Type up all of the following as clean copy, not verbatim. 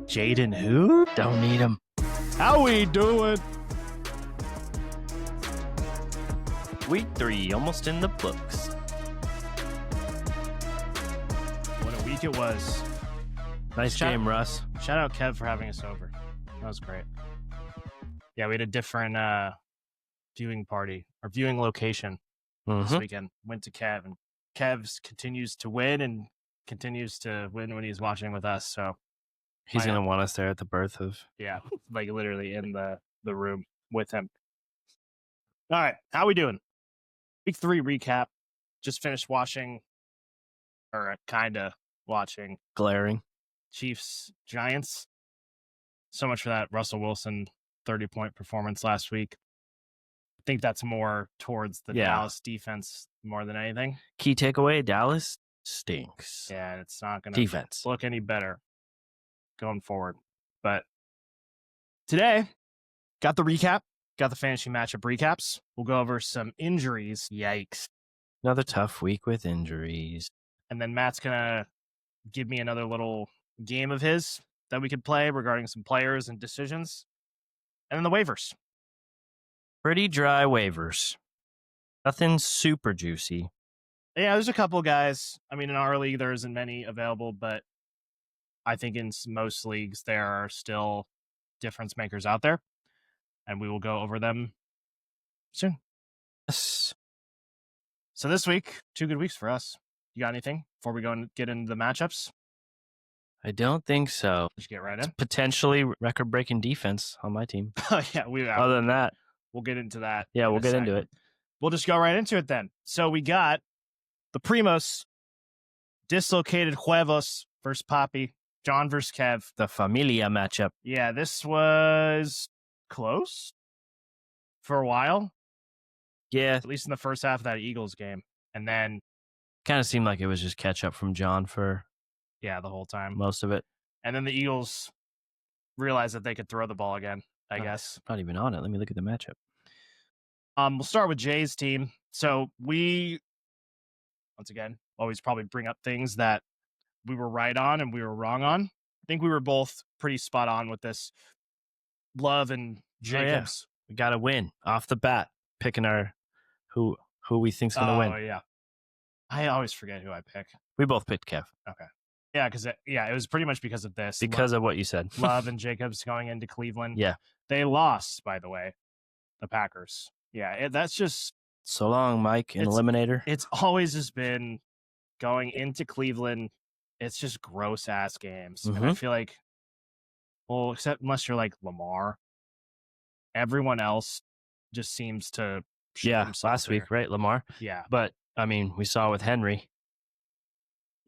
Jaden who? Don't need him. How we doing? Week 3, almost in the books. What a week it was. Nice game, Russ. Shout out Kev for having us over. That was great. Yeah, we had a different viewing party or viewing location this weekend. Went to Kev, and Kev continues to win and continues to win when he's watching with us. So He's going to want us there at the birth of... Yeah, like literally in the room with him. All right, how we doing? Week 3 recap. Just finished watching, or kind of watching, Glaring. Chiefs Giants. So much for that Russell Wilson 30-point performance last week. I think that's more towards the Dallas defense more than anything. Key takeaway, Dallas stinks. Yeah, it's not going to look any better going forward. But today, got the recap, got the fantasy matchup recaps. We'll go over some injuries. Yikes. Another tough week with injuries. And then Matt's going to give me another little game of his that we could play regarding some players and decisions. And then the waivers. Pretty dry waivers. Nothing super juicy. Yeah, there's a couple guys. I mean, in our league, there isn't many available, but I think in most leagues, there are still difference makers out there. And we will go over them soon. Yes. So this week, 2 good weeks for us. You got anything before we go and get into the matchups? I don't think so. Let's get right in. Potentially record-breaking defense on my team. Yeah, Other than that, we'll get into that. Yeah, we'll get into it. We'll just go right into it then. So we got the Primos, dislocated Huevos versus Poppy, John versus Kev. The Familia matchup. Yeah, this was close for a while. Yeah. At least in the first half of that Eagles game. And then kind of seemed like it was just catch up from John for the whole time. Most of it. And then the Eagles realized that they could throw the ball again, I guess. Not even on it. Let me look at the matchup. We'll start with Jay's team. So we, once again, always probably bring up things that we were right on and we were wrong on. I think we were both pretty spot on with this. Love and Jacobs. We got to win off the bat, picking our who we think's going to win. Oh, yeah. I always forget who I pick. We both picked Kev. Okay. Yeah, because it was pretty much because of this. Because of what you said. Love and Jacobs going into Cleveland. Yeah. They lost, by the way, the Packers. Yeah, that's just... So long, Mike, an eliminator. It's always just been going into Cleveland. It's just gross-ass games. And I feel like, well, except unless you're like Lamar, everyone else just seems to... last week, right, Lamar? Yeah. But, I mean, we saw with Henry...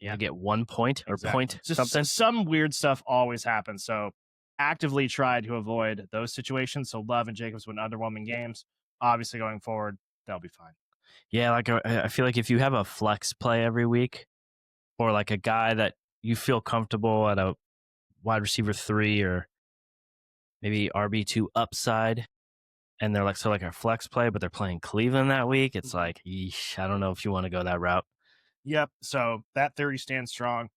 Yeah, get 1 point or point just something. Some weird stuff always happens. So actively try to avoid those situations. So Love and Jacobs win underwhelming games. Obviously, going forward, they'll be fine. Yeah, like I feel like if you have a flex play every week, or like a guy that you feel comfortable at a wide receiver 3 or maybe RB2 upside, and they're like a flex play, but they're playing Cleveland that week, it's like, yeesh, I don't know if you want to go that route. Yep. So that theory stands strong.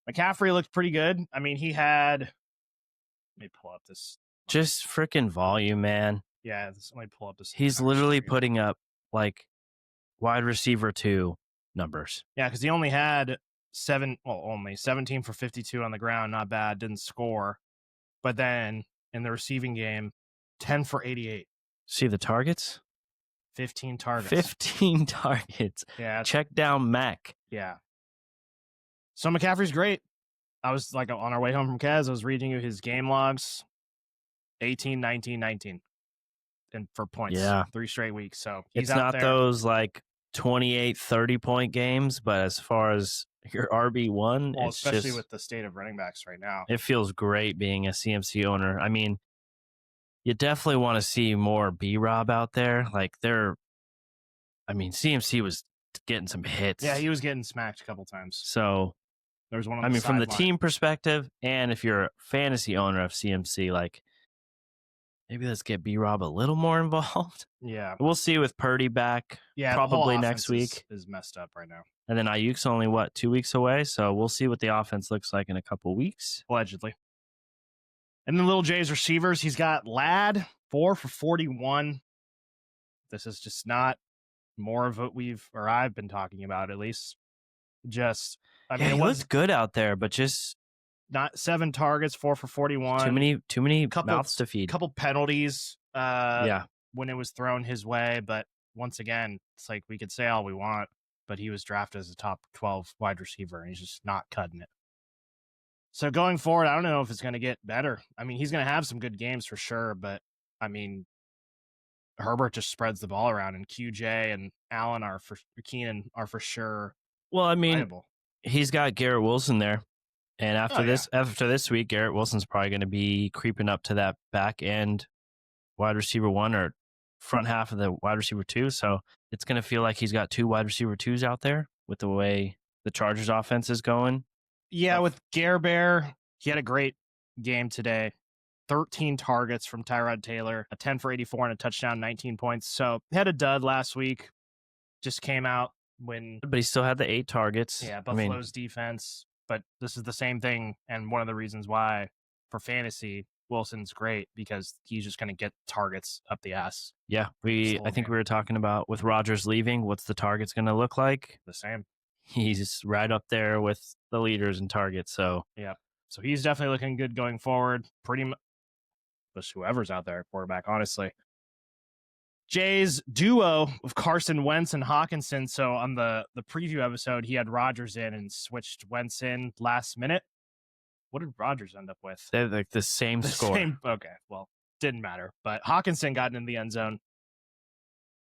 McCaffrey looked pretty good. I mean, he had... Let me pull up this. Just freaking volume, man. Yeah, let me pull up this. He's literally putting up like wide receiver 2 numbers. Yeah, because he only had 17 for 52 on the ground. Not bad. Didn't score. But then in the receiving game, 10 for 88. See the targets? 15 targets. 15 targets. Yeah. Check down Mac. Yeah. So McCaffrey's great. I was like on our way home from Kaz, I was reading you his game logs. 18, 19, 19. And for points. Yeah. 3 straight weeks. So he's it's out not there. Those like 28, 30-point games, but as far as your RB1, well, it's especially just, with the state of running backs right now. It feels great being a CMC owner. I mean, you definitely want to see more B-Rob out there. Like CMC was getting some hits. Yeah, he was getting smacked a couple times. So there was one on the from the sideline. team perspective, and if you're a fantasy owner of CMC, like maybe let's get B-Rob a little more involved. Yeah. We'll see with Purdy back probably next week. Is messed up right now. And then Ayuk's only, 2 weeks away? So we'll see what the offense looks like in a couple weeks. Allegedly. And then Little J's receivers, he's got Ladd, 4 for 41. This is just not more of what I've been talking about, at least. Just, I mean, he it was looked good out there, but just not 7 targets, 4 for 41. too many mouths to feed. Couple penalties when it was thrown his way. But once again, it's like we could say all we want, but he was drafted as a top 12 wide receiver, and he's just not cutting it. So going forward, I don't know if it's going to get better. I mean, he's going to have some good games for sure, but I mean, Herbert just spreads the ball around, and QJ and Keenan are for sure. Well, I mean, viable. He's got Garrett Wilson there, and after this week, Garrett Wilson's probably going to be creeping up to that back end wide receiver 1 or front half of the wide receiver 2. So it's going to feel like he's got 2 wide receiver 2s out there with the way the Chargers offense is going. Yeah, with Gare Bear, he had a great game today. 13 targets from Tyrod Taylor, a 10 for 84 and a touchdown, 19 points. So he had a dud last week. Just came out when... But he still had the 8 targets. Yeah, Buffalo's defense. But this is the same thing, and one of the reasons why, for fantasy, Wilson's great, because he's just going to get targets up the ass. Yeah, I think we were talking about with Rodgers leaving, what's the targets going to look like? The same. He's right up there with the leaders in targets. So yeah, so he's definitely looking good going forward. Pretty much, just whoever's out there at quarterback, honestly. Jay's duo of Carson Wentz and Hawkinson. So on the preview episode, he had Rodgers in and switched Wentz in last minute. What did Rodgers end up with? They're like the same score. Okay, well, didn't matter. But Hawkinson got in the end zone.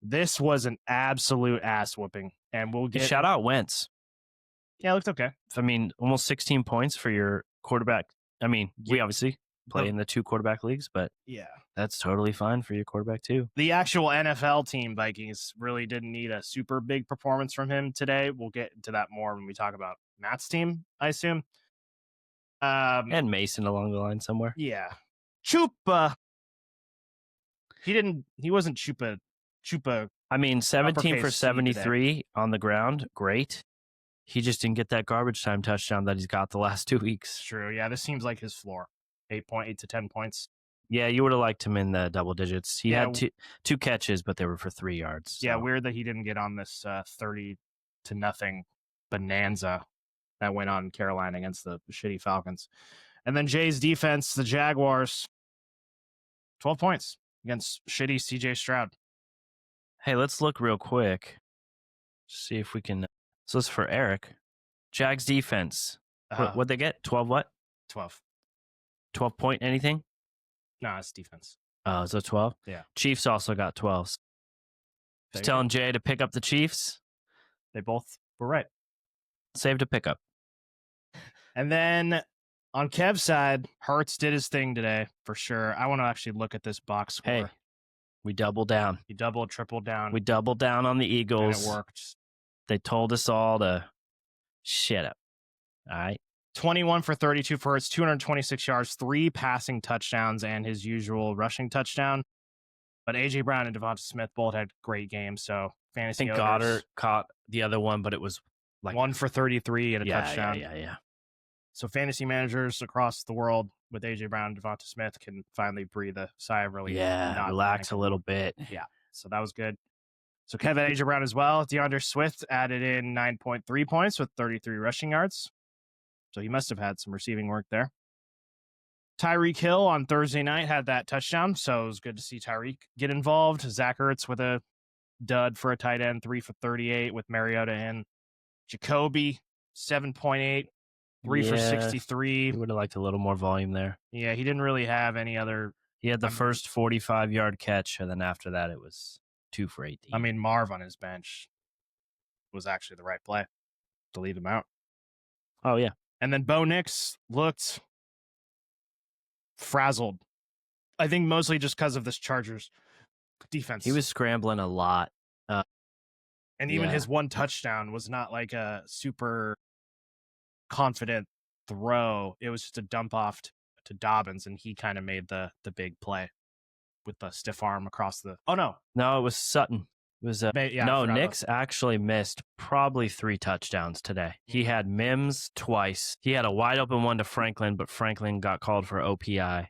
This was an absolute ass whooping, and we'll get shout out Wentz. Yeah, it looked okay. I mean, almost 16 points for your quarterback. I mean, we obviously play in the 2 quarterback leagues, but yeah, that's totally fine for your quarterback too. The actual NFL team, Vikings, really didn't need a super big performance from him today. We'll get into that more when we talk about Matt's team, I assume. And Mason along the line somewhere. Yeah. Chupa. He wasn't Chupa. I mean, 17 for 73 on the ground. Great. He just didn't get that garbage time touchdown that he's got the last 2 weeks. True. Yeah, this seems like his floor. 8 to 10 points. Yeah, you would have liked him in the double digits. He had two catches, but they were for 3 yards. So. Yeah, weird that he didn't get on this 30-0 bonanza that went on in Carolina against the shitty Falcons. And then Jay's defense, the Jaguars, 12 points against shitty CJ Stroud. Hey, let's look real quick. See if we can. So this is for Eric. Jags defense. What'd they get? 12 what? 12. 12 point anything? No, it's defense. Oh, is it 12? Yeah. Chiefs also got 12s. Just telling Jay to pick up the Chiefs. They both were right. Save to pick up. And then on Kev's side, Hurts did his thing today for sure. I want to actually look at this box score. Hey, we doubled down. He doubled, tripled down. We doubled down on the Eagles. And it worked. They told us all to shut up. All right. 21 for 32 for Hurts, 226 yards, 3 passing touchdowns, and his usual rushing touchdown. But A.J. Brown and Devonta Smith both had great games, so fantasy. I think Goddard caught the other one, but it was like 1 for 33 and a touchdown. Yeah. So fantasy managers across the world with A.J. Brown and Devonta Smith can finally breathe a sigh of relief. Yeah, relax a little bit. Yeah, so that was good. So Kevin A.J. Brown as well. DeAndre Swift added in 9.3 points with 33 rushing yards. So he must have had some receiving work there. Tyreek Hill on Thursday night had that touchdown, so it was good to see Tyreek get involved. Zach Ertz with a dud for a tight end, 3 for 38 with Mariota in. Jacoby, 7.8, 3 for 63. He would have liked a little more volume there. Yeah, he didn't really have any other. He had the first 45-yard catch, and then after that it was 2 for 18. I mean, Marv on his bench was actually the right play to leave him out. Oh, yeah. And then Bo Nix looked frazzled. I think mostly just because of this Chargers defense. He was scrambling a lot. And even his one touchdown was not like a super confident throw. It was just a dump off to Dobbins, and he kind of made the big play with the stiff arm across the... Oh, no. No, it was Sutton. It was Nix actually missed probably 3 touchdowns today. He had Mims twice. He had a wide open one to Franklin, but Franklin got called for OPI.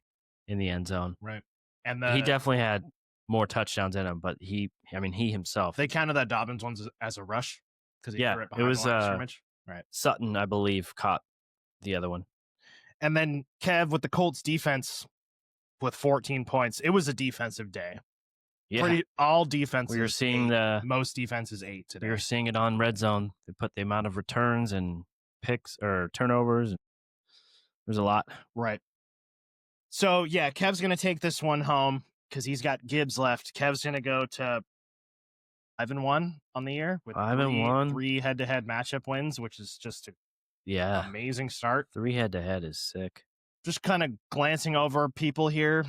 in the end zone. Right. And He definitely had more touchdowns in him, but he himself. they counted that Dobbins one as a rush because he threw it it behind was the line of scrimmage. Right. Sutton, I believe, caught the other one. And then Kev with the Colts defense with 14 points. It was a defensive day. Yeah, all defenses. we were seeing most defenses 8 today. We were seeing it on Red Zone. They put the amount of returns and picks or turnovers. There's a lot. Right. So, yeah, Kev's going to take this one home because he's got Gibbs left. Kev's going to go to 5-1 on the year with 5-1. 3 head-to-head matchup wins, which is just an amazing start. 3 head-to-head is sick. Just kind of glancing over people here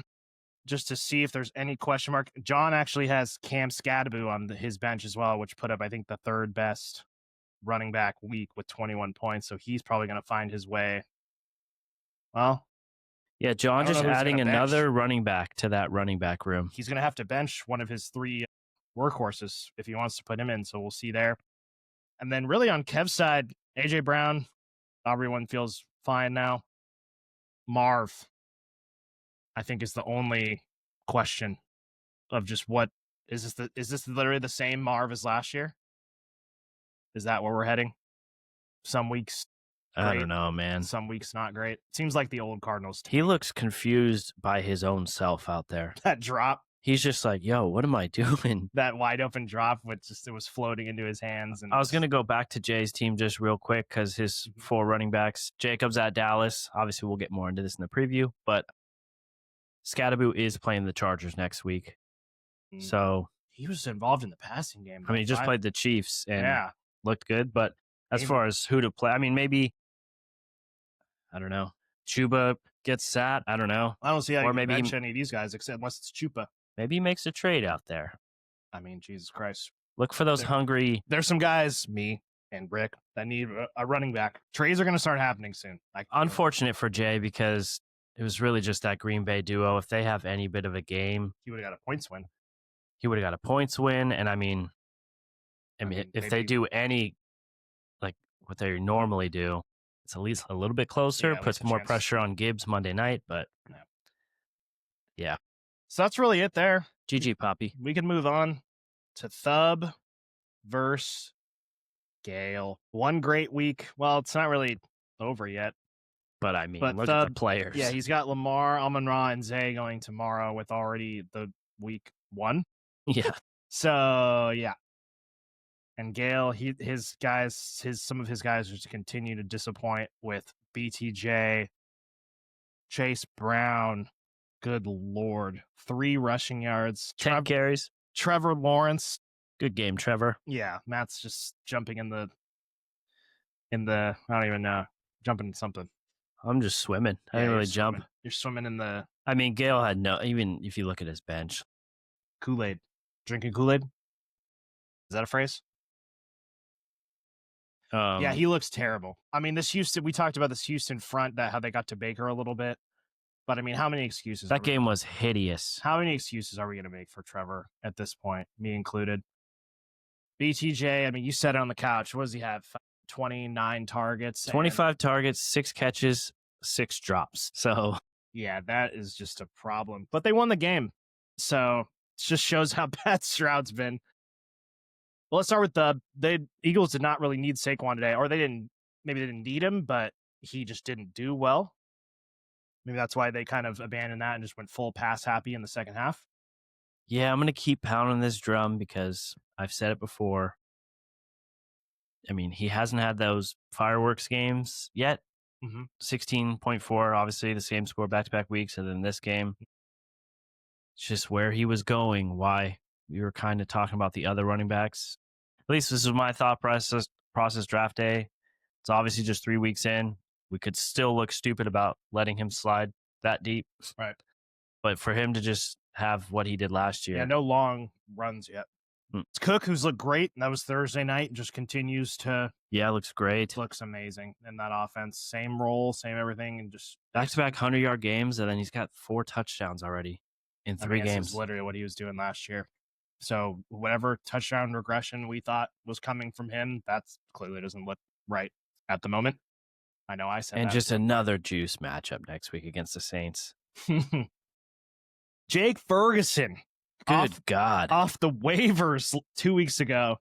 just to see if there's any question mark. John actually has Cam Scadaboo on his bench as well, which put up, I think, the 3rd best running back week with 21 points. So he's probably going to find his way. Well, yeah, John just adding another running back to that running back room. He's going to have to bench one of his 3 workhorses if he wants to put him in. So we'll see there. And then really on Kev's side, AJ Brown, everyone feels fine now. Marv, I think, is the only question of just what is this literally the same Marv as last year? Is that where we're heading? Some weeks great, I don't know, man. Some weeks not great. Seems like the old Cardinals team. He looks confused by his own self out there. That drop. He's just like, yo, what am I doing? That wide open drop, it was floating into his hands. And I was going to go back to Jay's team just real quick because his 4 running backs, Jacobs at Dallas. Obviously, we'll get more into this in the preview, but Scadaboo is playing the Chargers next week. So he was involved in the passing game. I mean, he just played the Chiefs and looked good. But as far as who to play, I mean, maybe, I don't know. Chuba gets sat. I don't know. I don't see how you can bench any of these guys except unless it's Chuba. Maybe he makes a trade out there. I mean, Jesus Christ. Look for those hungry. There's some guys, me and Rick, that need a running back. Trades are going to start happening soon. Unfortunate for Jay because it was really just that Green Bay duo. If they have any bit of a game, he would have got a points win. And I mean, if they do any, like what they normally do, it's at least a little bit closer, puts more pressure on Gibbs Monday night, but yeah. So that's really it there. GG, Poppy. We can move on to Thub versus Gale. One great week. Well, it's not really over yet. But I mean, look at the players. Yeah, he's got Lamar, Amon-Ra, and Zay going tomorrow with already the week 1. Yeah. So, yeah. And Gale, some of his guys just continue to disappoint with BTJ, Chase Brown. Good Lord. 3 rushing yards. 10 carries. Trevor Lawrence. Good game, Trevor. Yeah, Matt's just jumping in the I don't even know. Jumping in something. I'm just swimming. I didn't really jump. You're swimming in the... I mean, Gale had even if you look at his bench. Kool-Aid. Drinking Kool-Aid? Is that a phrase? Yeah, he looks terrible. I mean, we talked about this Houston front, how they got to Baker a little bit. But I mean, how many excuses? That game was hideous. How many excuses are we going to make for Trevor at this point, me included? BTJ, I mean, you said it on the couch. What does he have? 29 targets. 25 targets, 6 catches, 6 drops. So, yeah, that is just a problem. But they won the game. So, it just shows how bad Stroud's been. Well, let's start with the Eagles did not really need Saquon today, or maybe they didn't need him, but he just didn't do well. Maybe that's why they kind of abandoned that and just went full pass happy in the second half. Yeah, I'm going to keep pounding this drum because I've said it before. I mean, he hasn't had those fireworks games yet. 16.4, obviously the same score back-to-back weeks, and then this game. It's just where he was going, why we were kind of talking about the other running backs. At least this is my thought process draft day. It's obviously just 3 weeks in. We could still look stupid about letting him slide that deep. Right. But for him to just have what he did last year. Yeah, no long runs yet. It's Cook, who's looked great. That was Thursday night. Just continues to... Yeah, looks great. Looks amazing in that offense. Same role, same everything. And just... Back-to-back 100-yard games, and then he's got 4 touchdowns already in 3 games. That's literally what he was doing last year. So whatever touchdown regression we thought was coming from him, that clearly doesn't look right at the moment. I know I said and that. Just another juice matchup next week against the Saints. Jake Ferguson. Good God. Off the waivers 2 weeks ago.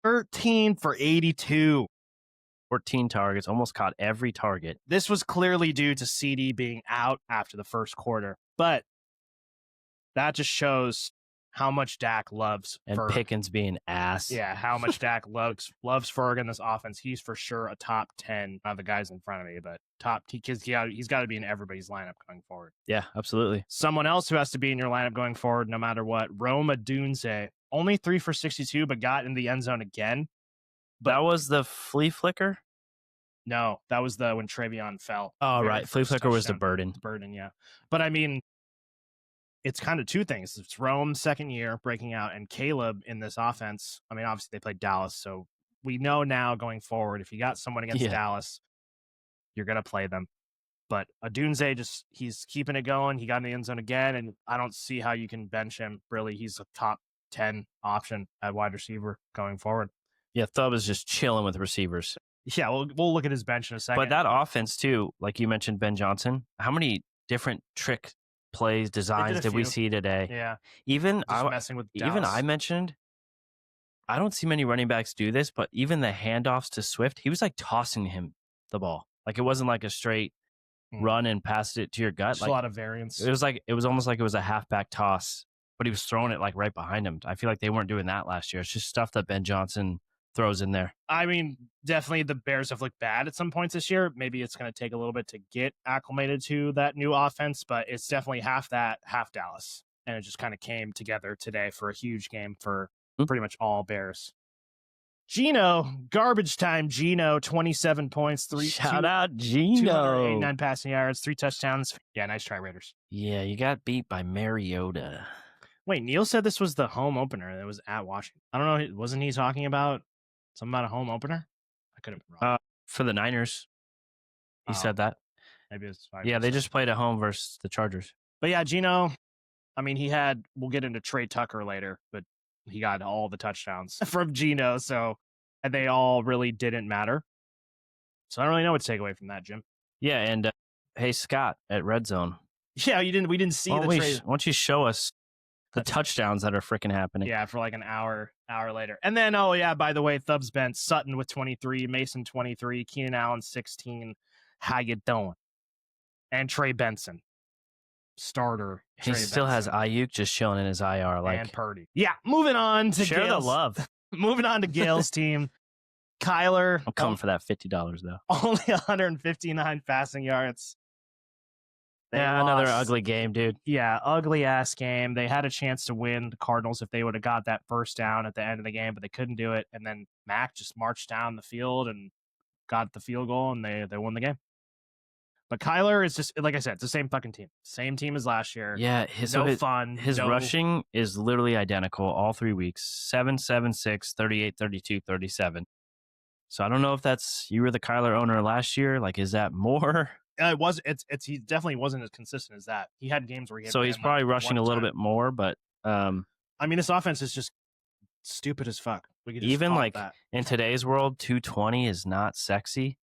13 for 82. 14 targets, almost caught every target. This was clearly due to CD being out after the first quarter, but that just shows how much Dak loves and Ferg. Pickens being ass. Yeah, how much Dak loves Ferg in this offense. He's for sure a top 10. Not the guys in front of me, but top because he's got to be in everybody's lineup going forward. Yeah, absolutely. Someone else who has to be in your lineup going forward, no matter what. Rome Odunze, only 3 for 62, but got in the end zone again. But that was the flea flicker. No, that was the when Travion fell. Oh, right. Flea flicker was the burden. Burden, yeah. But I mean, it's kind of two things. It's Rome's second year breaking out, and Caleb in this offense. I mean, obviously they played Dallas, so we know now going forward, if you got someone against Dallas, you're going to play them. But Odunze, he's keeping it going. He got in the end zone again, and I don't see how you can bench him. Really, he's a top 10 option at wide receiver going forward. Yeah, Thub is just chilling with receivers. Yeah, we'll look at his bench in a second. But that offense, too, like you mentioned, Ben Johnson, how many different trick plays, designs did we see today? Yeah. Even messing with Dallas. Even I mentioned, I don't see many running backs do this, but even the handoffs to Swift, he was like tossing him the ball. Like it wasn't like a straight run and passed it to your gut. Just like, a lot of variance. It was almost like it was a halfback toss, but he was throwing it like right behind him. I feel like they weren't doing that last year. It's just stuff that Ben Johnson throws in there. I mean, definitely the Bears have looked bad at some points this year. Maybe it's going to take a little bit to get acclimated to that new offense, but it's definitely half that, half Dallas. And it just kind of came together today for a huge game for pretty much all Bears. Gino, garbage time Gino, 27 points, Shout out Gino. 289 passing yards, 3 touchdowns. Yeah, nice try, Raiders. Yeah, you got beat by Mariota. Wait, Neil said this was the home opener that was at Washington. I don't know. Wasn't he talking about something about a home opener? I could have been wrong. For the Niners. He said that. Maybe it's fine. Yeah, they just played at home versus the Chargers. But yeah, Gino, I mean, we'll get into Trey Tucker later, but he got all the touchdowns from Gino, and they all really didn't matter. So I don't really know what to take away from that, Jim. Yeah, and hey, Scott at Red Zone. Yeah, we didn't see the trade. Why don't you show us the touchdowns that are freaking happening? Yeah, for like an hour later. And then, oh yeah, by the way, Thubs bench, Sutton with 23, Mason 23, Keenan Allen 16. How you doing? And Trey Benson, starter. He still has Ayuk just chilling in his IR, and Purdy. Yeah, moving on to share Gale's, the love. Moving on to Gale's team. Kyler. I'm coming for that $50 though. Only 159 passing yards. Another ugly game, dude. Yeah, ugly ass game. They had a chance to win the Cardinals if they would have got that first down at the end of the game, but they couldn't do it. And then Mac just marched down the field and got the field goal, and they won the game. But Kyler is just, like I said, it's the same fucking team. Same team as last year. Yeah, his rushing is literally identical all 3 weeks. 7, 7, 6, 38, 32, 37. So I don't know if you were the Kyler owner last year. Like, is that more? He definitely wasn't as consistent as that. He had games where he's probably rushing a little bit more, but I mean, this offense is just stupid as fuck. We could just even like that. In today's world, 220 is not sexy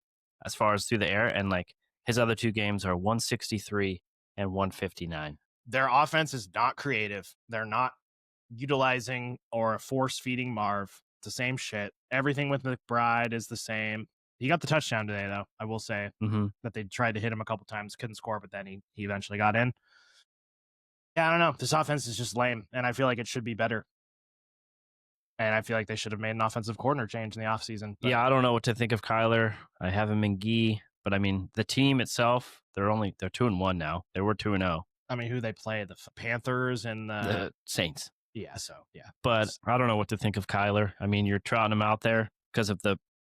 as far as through the air, and like his other 2 games are 163 and 159. Their offense is not creative. They're not utilizing or force feeding Marv. It's the same shit. Everything with McBride is the same. He got the touchdown today, though. I will say that they tried to hit him a couple times, couldn't score, but then he eventually got in. Yeah, I don't know. This offense is just lame, and I feel like it should be better. And I feel like they should have made an offensive coordinator change in the offseason. Yeah, I don't know what to think of Kyler. I have him in Gee, but I mean, the team itself, they're 2-1 now. They were 2-0. I mean, who they play? The Panthers and the Saints. Yeah, so yeah. But I don't know what to think of Kyler. I mean, you're trotting him out there because of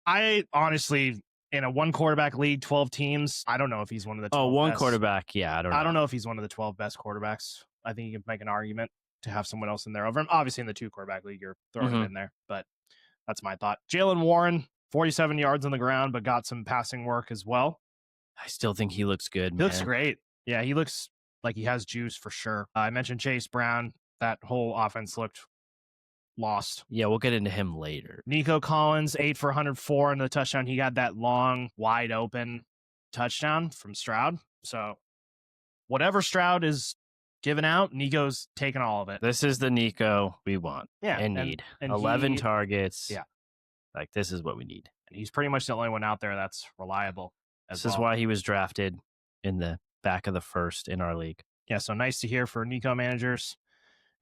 I honestly, in a 1-quarterback league, 12 teams, I don't know if he's one of the 12 one best. Quarterback, yeah, I don't know. I don't know if he's one of the 12 best quarterbacks. I think you can make an argument to have someone else in there over him. Obviously, in the 2-quarterback league, you're throwing him in there, but that's my thought. Jalen Warren, 47 yards on the ground, but got some passing work as well. I still think he looks good, man. He looks great. Yeah, he looks like he has juice for sure. I mentioned Chase Brown. That whole offense looked lost. Yeah, we'll get into him later. Nico Collins, 8 for 104 in the touchdown. He got that long, wide open touchdown from Stroud. So whatever Stroud is given out. Nico's taking all of it. This is the Nico we want and need. And 11 targets. Yeah. Like, this is what we need. And he's pretty much the only one out there that's reliable. This is why he was drafted in the back of the first in our league. Yeah, so nice to hear for Nico managers.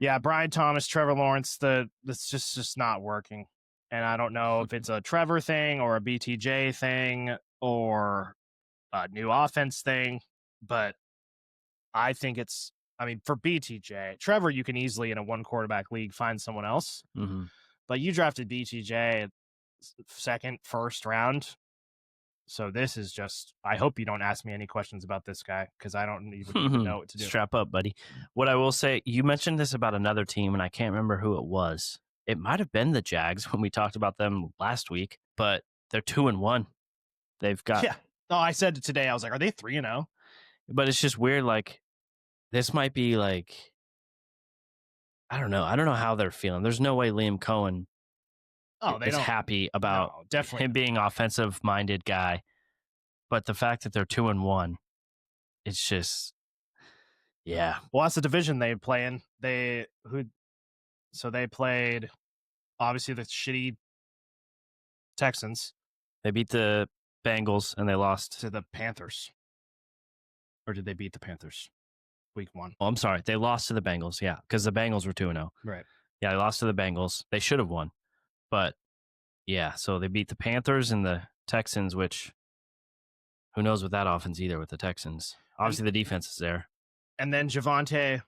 Yeah, Brian Thomas, Trevor Lawrence, that's just not working. And I don't know if it's a Trevor thing or a BTJ thing or a new offense thing, but I think for BTJ, Trevor, you can easily in a one quarterback league find someone else. Mm-hmm. But you drafted BTJ second, first round. So this is just, I hope you don't ask me any questions about this guy because I don't even know what to do. Strap up, buddy. What I will say, you mentioned this about another team, and I can't remember who it was. It might have been the Jags when we talked about them last week, but they're 2-1. They've got... Yeah. Oh, I said today, I was like, are they 3-0? But it's just weird, like, this might be like... I don't know. I don't know how they're feeling. There's no way Liam Cohen is happy about him being offensive-minded guy. But the fact that they're 2-1, it's just, yeah. Well, that's the division they play in. So they played, obviously, the shitty Texans. They beat the Bengals and they lost to the Panthers. Or did they beat the Panthers week 1? Oh, I'm sorry. They lost to the Bengals, yeah, because the Bengals were 2-0. Right. Yeah, they lost to the Bengals. They should have won. But, yeah, so they beat the Panthers and the Texans, which, who knows with that offense either with the Texans. Obviously, the defense is there. And then Javonte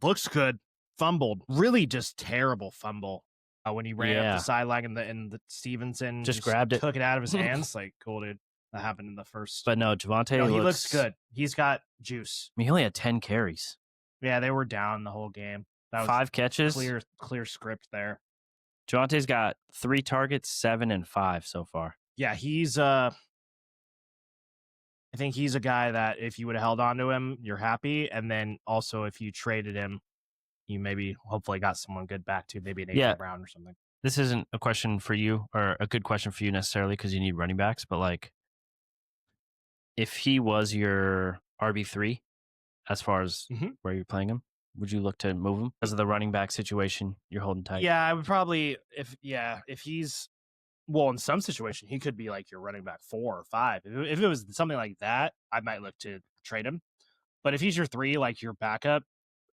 looks good. Fumbled. Really just terrible fumble. When he ran up the sideline and the Stevenson just grabbed it. Took it out of his hands. Like, cool, dude. That happened in the first. But no, Javonte he looks good. He's got juice. I mean, he only had 10 carries. Yeah, they were down the whole game. That was 5 catches. Clear script there. Javonte's got 3 targets, 7 and 5 so far. Yeah, he's I think he's a guy that if you would have held on to him, you're happy. And then also if you traded him, you maybe hopefully got someone good back to maybe an A.J. Brown or something. This isn't a question for you or a good question for you necessarily because you need running backs, but like if he was your RB3 as far as where you're playing him, would you look to move him because of the running back situation you're holding tight? Yeah, I would probably if he's in some situation he could be like your running back 4 or 5. If it was something like that, I might look to trade him. But if he's your 3, like your backup,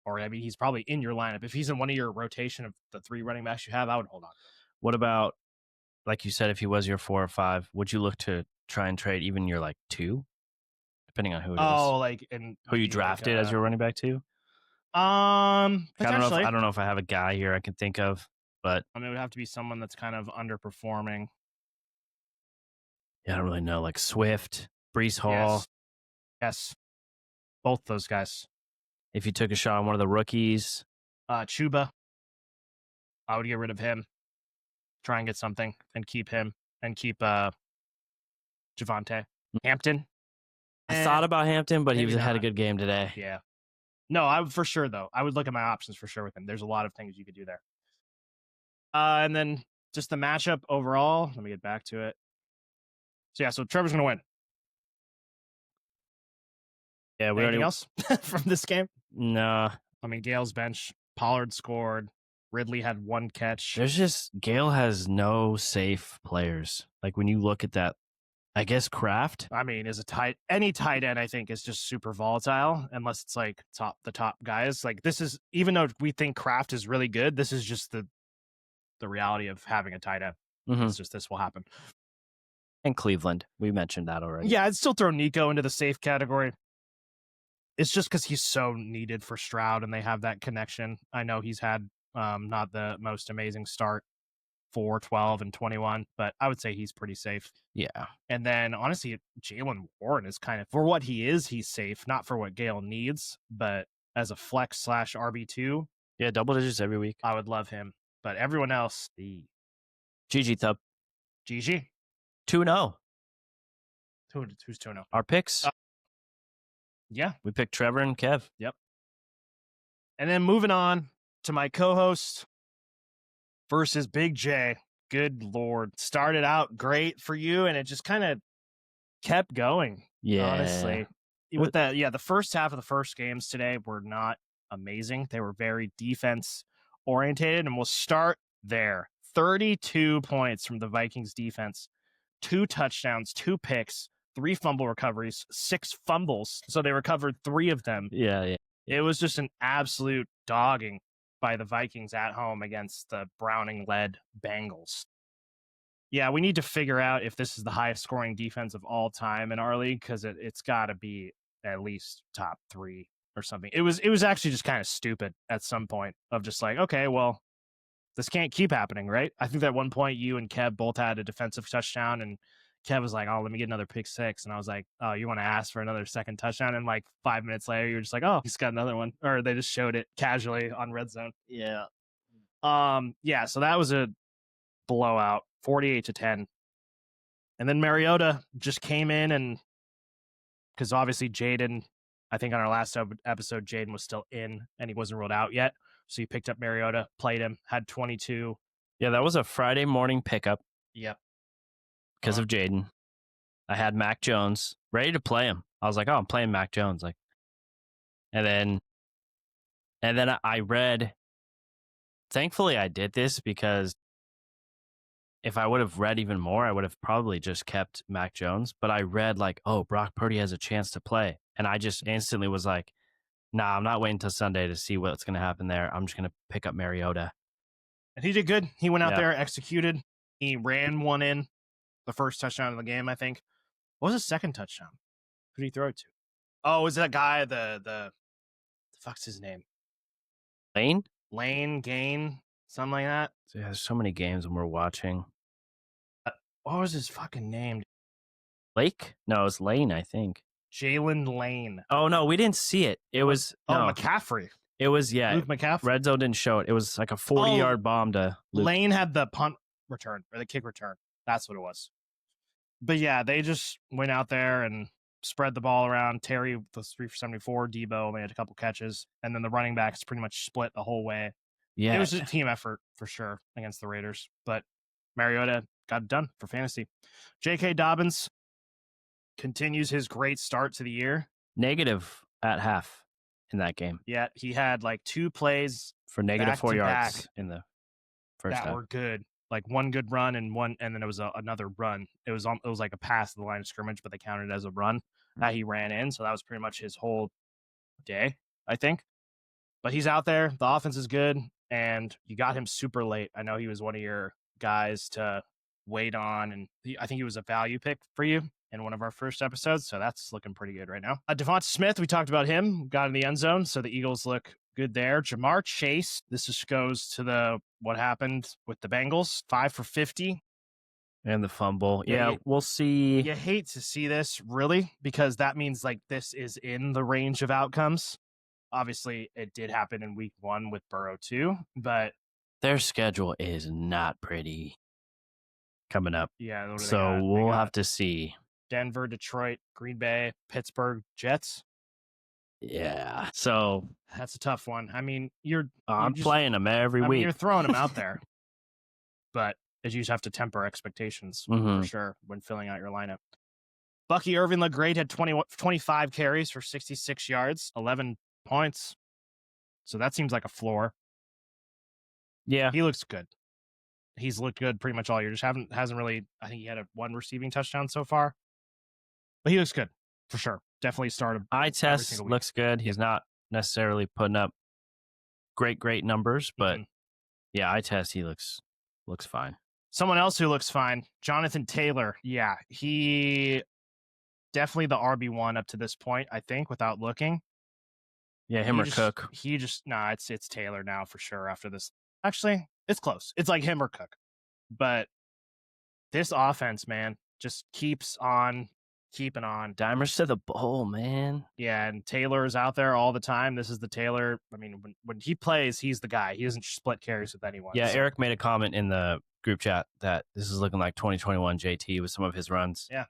or I mean he's probably in your lineup. If he's in one of your rotation of the 3 running backs you have, I would hold on. What about, like you said, if he was your 4 or 5, would you look to try and trade even your like 2? Depending on who it is. Oh, like and who you drafted as your running back 2? Potentially. I don't know if I have a guy here I can think of, but I mean it would have to be someone that's kind of underperforming. Yeah, I don't really know. Like Swift, Breece Hall. Yes. Both those guys. If you took a shot on one of the rookies. Chuba. I would get rid of him. Try and get something and keep him and keep Javonte. Hampton. I thought about Hampton, but he had a good game today. Yeah. No, I would for sure though. I would look at my options for sure with him. There's a lot of things you could do there. And then just the matchup overall. Let me get back to it. So yeah, so Trevor's gonna win. Yeah, anything else from this game? No. I mean, Gale's bench. Pollard scored. Ridley had 1 catch. Gale has no safe players. Like when you look at that, I guess Kraft. I mean, any tight end, I think, is just super volatile unless it's like the top guys. Like this is, even though we think Kraft is really good, this is just the reality of having a tight end. It's just this will happen. And Cleveland, we mentioned that already. Yeah, I'd still throw Nico into the safe category. It's just because he's so needed for Stroud and they have that connection. I know he's had not the most amazing start, 4, 12, and 21, but I would say he's pretty safe. Yeah. And then honestly, Jaylen Warren is kind of, for what he is, he's safe. Not for what Gale needs, but as a flex / RB2. Yeah, double digits every week. I would love him. But everyone else, GG Thub. GG. 2-0. Who's 2-0? Our picks. Yeah. We picked Trevor and Kev. Yep. And then moving on to my co-host versus Big J. Good Lord. Started out great for you, and it just kind of kept going. Yeah. Honestly. with that, the first half of the first games today were not amazing. They were very defense orientated, and we'll start there. 32 points from the Vikings defense, 2 touchdowns, 2 picks, 3 fumble recoveries, 6 fumbles. So they recovered 3 of them. Yeah. It was just an absolute dogging by the Vikings at home against the Browning-led Bengals. Yeah, we need to figure out if this is the highest scoring defense of all time in our league, because it's got to be at least top 3 or something. It was actually just kind of stupid at some point of just like, okay, well, this can't keep happening, right? I think that at one point you and Kev both had a defensive touchdown, and Kev was like, oh, let me get another pick 6. And I was like, oh, you want to ask for another second touchdown? And like 5 minutes later, you were just like, oh, he's got another one. Or they just showed it casually on Red Zone. Yeah. So that was a blowout, 48-10. And then Mariota just came in, and because obviously Jaden, I think on our last episode, Jaden was still in and he wasn't ruled out yet. So he picked up Mariota, played him, had 22. Yeah, that was a Friday morning pickup. Yep. Because of Jaden. I had Mac Jones ready to play him. I was like, oh, I'm playing Mac Jones. And then I read, thankfully I did this because if I would have read even more, I would have probably just kept Mac Jones. But I read like, oh, Brock Purdy has a chance to play. And I just instantly was like, nah, I'm not waiting until Sunday to see what's going to happen there. I'm just going to pick up Mariota. And he did good. He went out there, executed. He ran one in, the first touchdown of the game, I think. What was his second touchdown? Who did he throw it to? Oh, was that guy, the fuck's his name? Lane, Gain, something like that. So there's so many games when we're watching. What was his fucking name? Lake? No, it was Lane, I think. Jalen Lane. Oh, no, we didn't see it. It was... McCaffrey. It was, Luke McCaffrey. Red Zone didn't show it. It was like a 40-yard bomb to Luke. Lane had the punt return, or the kick return. That's what it was. But yeah, they just went out there and spread the ball around. Terry was 3 for 74. Debo only had a couple catches. And then the running backs pretty much split the whole way. Yeah. It was a team effort for sure against the Raiders. But Mariota got it done for fantasy. J.K. Dobbins continues his great start to the year. Negative at half in that game. Yeah, he had like 2 plays for negative 4 yards in the first half. That were good. Like one good run and then it was another run. It was like a pass to the line of scrimmage, but they counted it as a run that he ran in. So that was pretty much his whole day, I think. But he's out there. The offense is good, and you got him super late. I know he was one of your guys to wait on, and I think he was a value pick for you in one of our first episodes. So that's looking pretty good right now. Devonta Smith, we talked about him, got in the end zone. So the Eagles look good there. Jamar Chase, this just goes to what happened with the Bengals, 5 for 50. And the fumble. Yeah, we'll see. You hate to see this, really, because that means like this is in the range of outcomes. Obviously, it did happen in week 1 with Burrow too, but their schedule is not pretty coming up. Yeah. So we'll have to see. Denver, Detroit, Green Bay, Pittsburgh, Jets. Yeah. So that's a tough one. I mean, I'm playing them every week. You're throwing them out there, but you just have to temper expectations for sure when filling out your lineup. Bucky Irving looked great, had 25 carries for 66 yards, 11 points. So that seems like a floor. Yeah. He looks good. He's looked good pretty much all year. Just hasn't really, I think he had 1 receiving touchdown so far. But he looks good for sure. Definitely started. Eye test looks good. He's not necessarily putting up great numbers, but yeah, eye test he looks fine. Someone else who looks fine, Jonathan Taylor. Yeah, he definitely the RB1 up to this point, I think, without looking. Yeah, him or Cook. It's Taylor now for sure after this. Actually, it's close. It's like him or Cook. But this offense, man, just keeps on keeping on. Dimers to the bowl, man. Yeah, and Taylor is out there all the time. This is the Taylor. I mean, when he plays, he's the guy. He doesn't split carries with anyone. Yeah, so. Eric made a comment in the group chat that this is looking like 2021 JT with some of his runs. Yeah,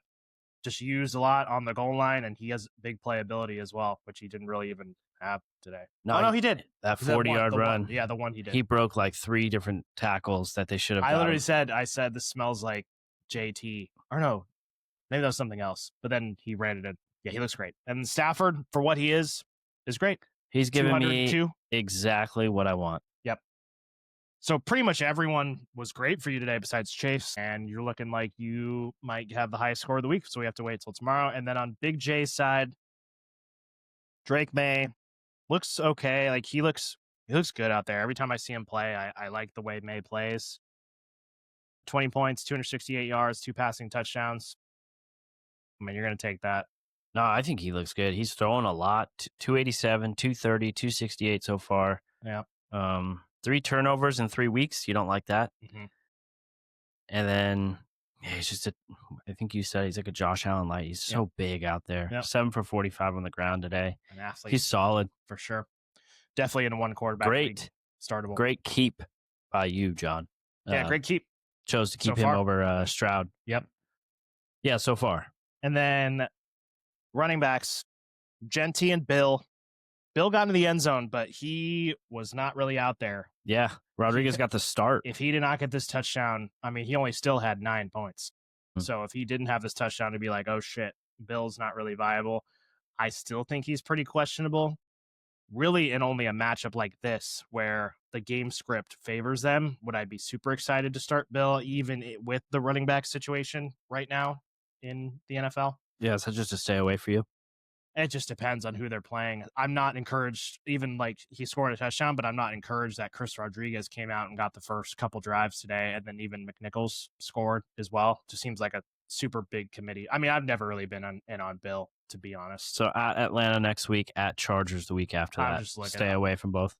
just used a lot on the goal line, and he has big playability as well, which he didn't really even have today. No, he did. That 40-yard run. Yeah, the one he did. He broke like 3 different tackles that they should have. I said this smells like JT. Or no, maybe that was something else. But then he ran it in. Yeah, he looks great. And Stafford, for what he is great. He's giving me 202. exactly what I want. Yep. So pretty much everyone was great for you today besides Chase, and you're looking like you might have the highest score of the week. So we have to wait till tomorrow. And then on Big J's side, Drake May looks okay. Like he looks good out there. Every time I see him play, I like the way May plays. 20 points, 268 yards, 2 passing touchdowns. I mean, you're going to take that. No, I think he looks good. He's throwing a lot. 287, 230, 268 so far. Yeah. 3 turnovers in 3 weeks. You don't like that. Mm-hmm. And then he's just I think you said he's like a Josh Allen light. He's so big out there. Yep. 7 for 45 on the ground today. An athlete. He's solid. For sure. Definitely in a one quarterback league. Startable. Great keep by you, John. Yeah, great keep. Chose to keep him over Stroud. Yep. Yeah, so far. And then running backs, Genty and Bill. Bill got into the end zone, but he was not really out there. Yeah, Rodriguez got the start. If he did not get this touchdown, I mean, he only still had 9 points. Hmm. So if he didn't have this touchdown, to be like, oh shit, Bill's not really viable. I still think he's pretty questionable. Really, in only a matchup like this, where the game script favors them, would I be super excited to start Bill, even with the running back situation right now in the NFL? Yeah, so just to stay away for you. It just depends on who they're playing. I'm not encouraged, even like he scored a touchdown, but I'm not encouraged that Chris Rodriguez came out and got the first couple drives today, and then even McNichols scored as well. Just seems like a super big committee. I mean, I've never really been in on Bill, to be honest. So at Atlanta next week, at Chargers the week after that. Stay away from both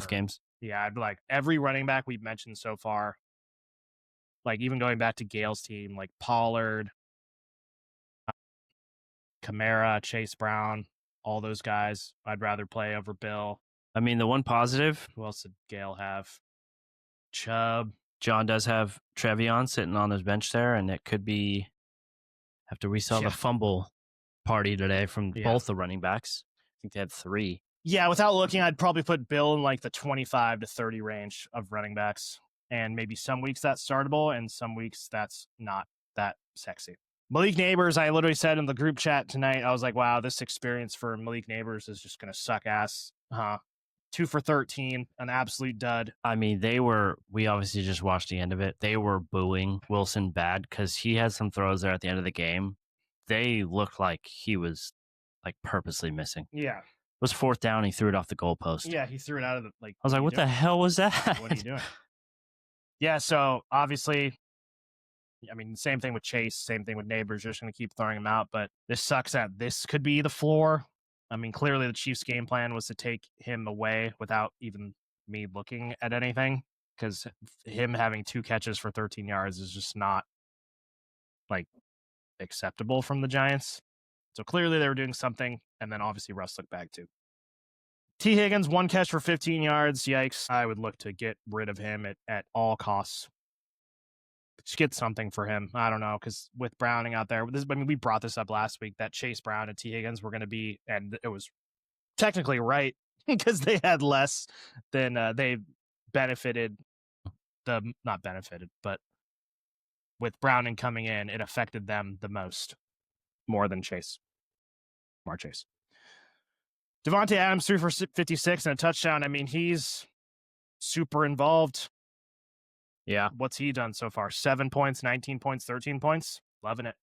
games. Yeah, I'd be like every running back we've mentioned so far, like even going back to Gale's team, like Pollard, Kamara, Chase Brown, all those guys, I'd rather play over Bill. I mean, the one positive. Who else did Gale have? Chubb. John does have Trevion sitting on his bench there, and it could be after we saw the fumble party today from both the running backs. I think they had 3. Yeah, without looking, I'd probably put Bill in like the 25 to 30 range of running backs. And maybe some weeks that's startable, and some weeks that's not that sexy. Malik Neighbors, I literally said in the group chat tonight, I was like, wow, this experience for Malik Neighbors is just going to suck ass. 2 for 13, an absolute dud. I mean, we obviously just watched the end of it. They were booing Wilson bad because he had some throws there at the end of the game. They looked like he was like purposely missing. Yeah. It was 4th down. He threw it off the goalpost. Yeah, he threw it out of the, like, I was like, what the hell was that? What are you doing? Yeah, so obviously, I mean, same thing with Chase, same thing with Neighbors. You're just going to keep throwing him out, but this sucks that this could be the floor. I mean, clearly the Chiefs' game plan was to take him away without even me looking at anything, because him having 2 catches for 13 yards is just not like acceptable from the Giants. So clearly they were doing something, and then obviously Russ looked back too. T. Higgins, 1 catch for 15 yards. Yikes. I would look to get rid of him at all costs. Just get something for him. I don't know, because with Browning out there, we brought this up last week that Chase Brown and T. Higgins were going to be, and it was technically right because they had less than they benefited. Not benefited, but with Browning coming in, it affected them the most, more than Chase. More Chase. Devontae Adams 3 for 56 and a touchdown. I mean, he's super involved. Yeah. What's he done so far? 7 points, 19 points, 13 points. Loving it.